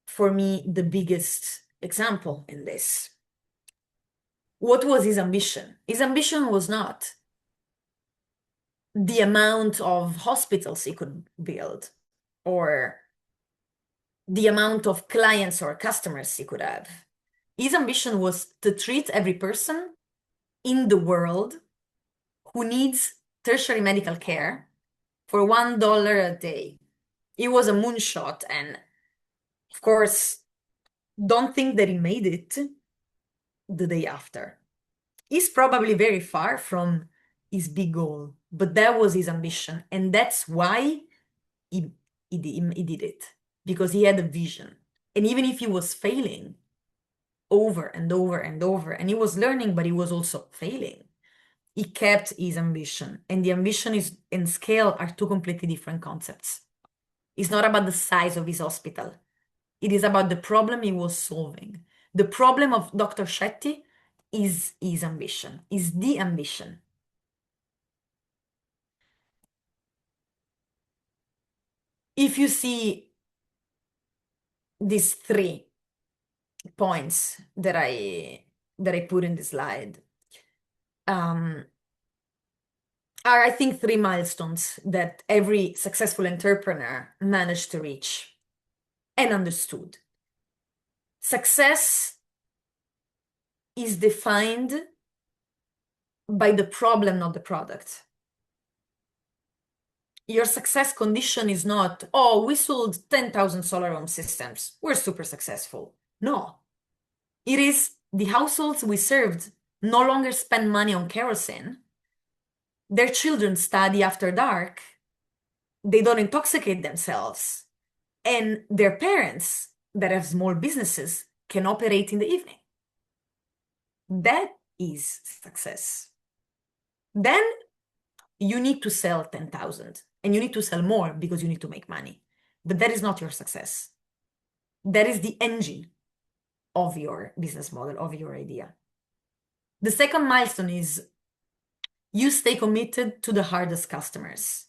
for me the biggest example in this. What was his ambition? His ambition was not the amount of hospitals he could build or the amount of clients or customers he could have. His ambition was to treat every person in the world who needs tertiary medical care for $1 a day. It was a moonshot, and of course, don't think that he made it the day after. He's probably very far from his big goal, but that was his ambition, and that's why he, he did it, because he had a vision. And even if he was failing over and over and over, and he was learning, but he was also failing, he kept his ambition. And the ambition is and scale are two completely different concepts. It's not about the size of his hospital. It is about the problem he was solving. The problem of Dr. Shetty is his ambition, is the ambition. If you see these 3 points that I put in the slide, are, I think, 3 milestones that every successful entrepreneur managed to reach and understood. Success is defined by the problem, not the product. Your success condition is not, oh, we sold 10,000 solar home systems. We're super successful. No. It is the households we served no longer spend money on kerosene. Their children study after dark. They don't intoxicate themselves. And their parents that have small businesses can operate in the evening. That is success. Then you need to sell 10,000 and you need to sell more because you need to make money. But that is not your success. That is the engine of your business model, of your idea. The second milestone is you stay committed to the hardest customers.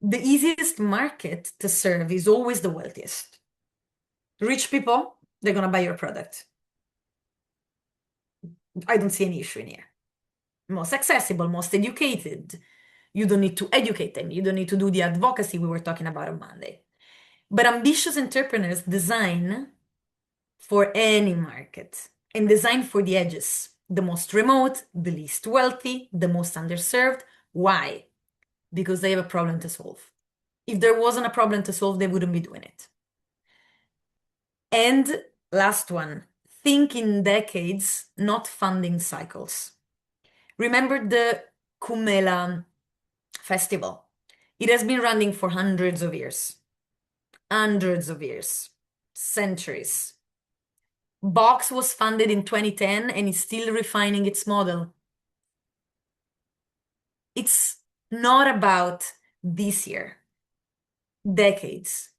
The easiest market to serve is always the wealthiest. Rich people, they're going to buy your product. I don't see any issue in here. Most accessible, most educated. You don't need to educate them. You don't need to do the advocacy we were talking about on Monday. But ambitious entrepreneurs design for any market and design for the edges, the most remote, the least wealthy, the most underserved. Why? Because they have a problem to solve. If there wasn't a problem to solve, they wouldn't be doing it. And last one, think in decades, not funding cycles. Remember the Kumela festival. It has been running for hundreds of years, centuries. Box was funded in 2010 and is still refining its model. It's not about this year, decades.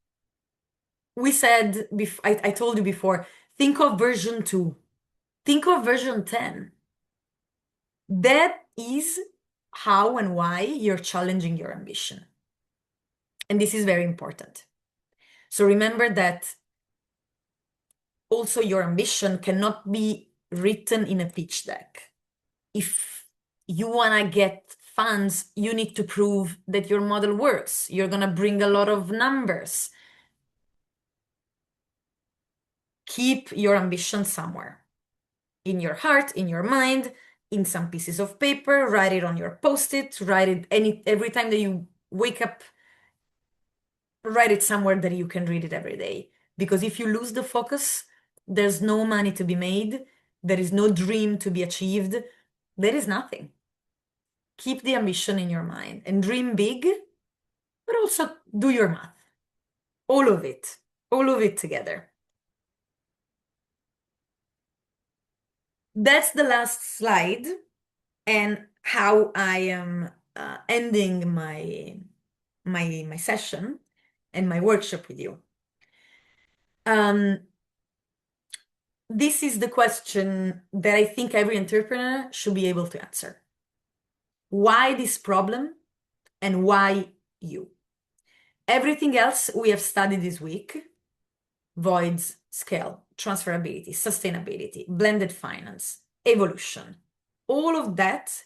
we said, I told you before, think of version 2, think of version 10. That is how and why you're challenging your ambition. And this is very important. So remember that also your ambition cannot be written in a pitch deck. If you want to get funds, you need to prove that your model works. You're going to bring a lot of numbers. Keep your ambition somewhere in your heart, in your mind, in some pieces of paper, write it on your post-it, write it every time that you wake up, write it somewhere that you can read it every day. Because if you lose the focus, there's no money to be made, there is no dream to be achieved, there is nothing. Keep the ambition in your mind and dream big, but also do your math. All of it together. That's the last slide and how I am ending my session and my workshop with you. This is the question that I think every entrepreneur should be able to answer. Why this problem and why you? Everything else we have studied this week, voids, scale, transferability, sustainability, blended finance, evolution, all of that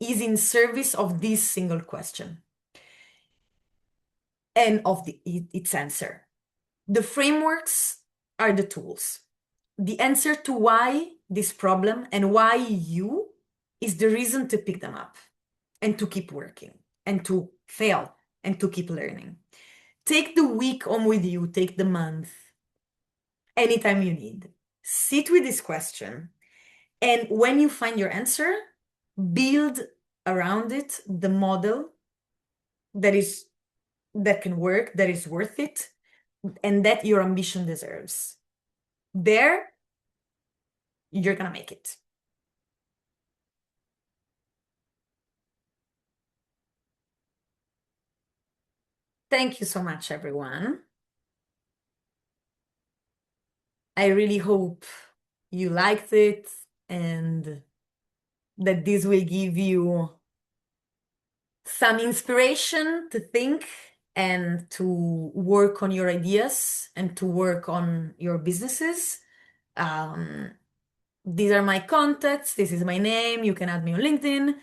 is in service of this single question and of its answer. The frameworks are the tools. The answer to why this problem and why you is the reason to pick them up and to keep working and to fail and to keep learning. Take the week on with you, take the month, anytime you need. Sit with this question, and when you find your answer, build around it the model that can work, that is worth it, and that your ambition deserves. There, you're gonna make it. Thank you so much, everyone. I really hope you liked it and that this will give you some inspiration to think and to work on your ideas and to work on your businesses. These are my contacts. This is my name. You can add me on LinkedIn.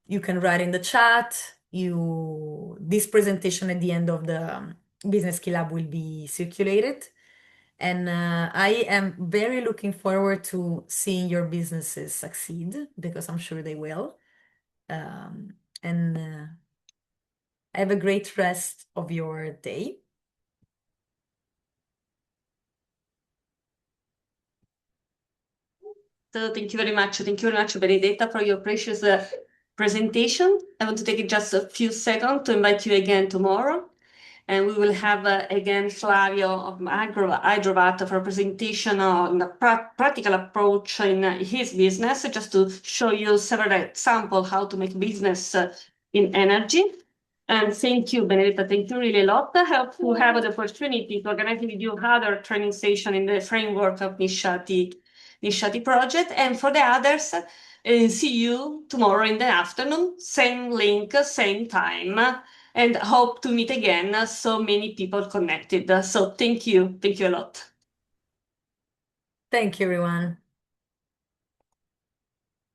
You can write in the chat. This presentation at the end of the Business Skill Lab will be circulated. And I am very looking forward to seeing your businesses succeed because I'm sure they will. And have a great rest of your day. So thank you very much. Thank you very much, Benedetta, for your precious presentation. I want to take just a few seconds to invite you again tomorrow. And we will have again Flavio of Hyderabad for a presentation on the practical approach in his business, just to show you several examples how to make business in energy. And thank you, Benedetta. Thank you really a lot. I hope to have the opportunity to organize with you other training session in the framework of NISHATI project. And for the others, see you tomorrow in the afternoon, same link, same time, and hope to meet again. So many people connected. So thank you. Thank you a lot. Thank you, everyone.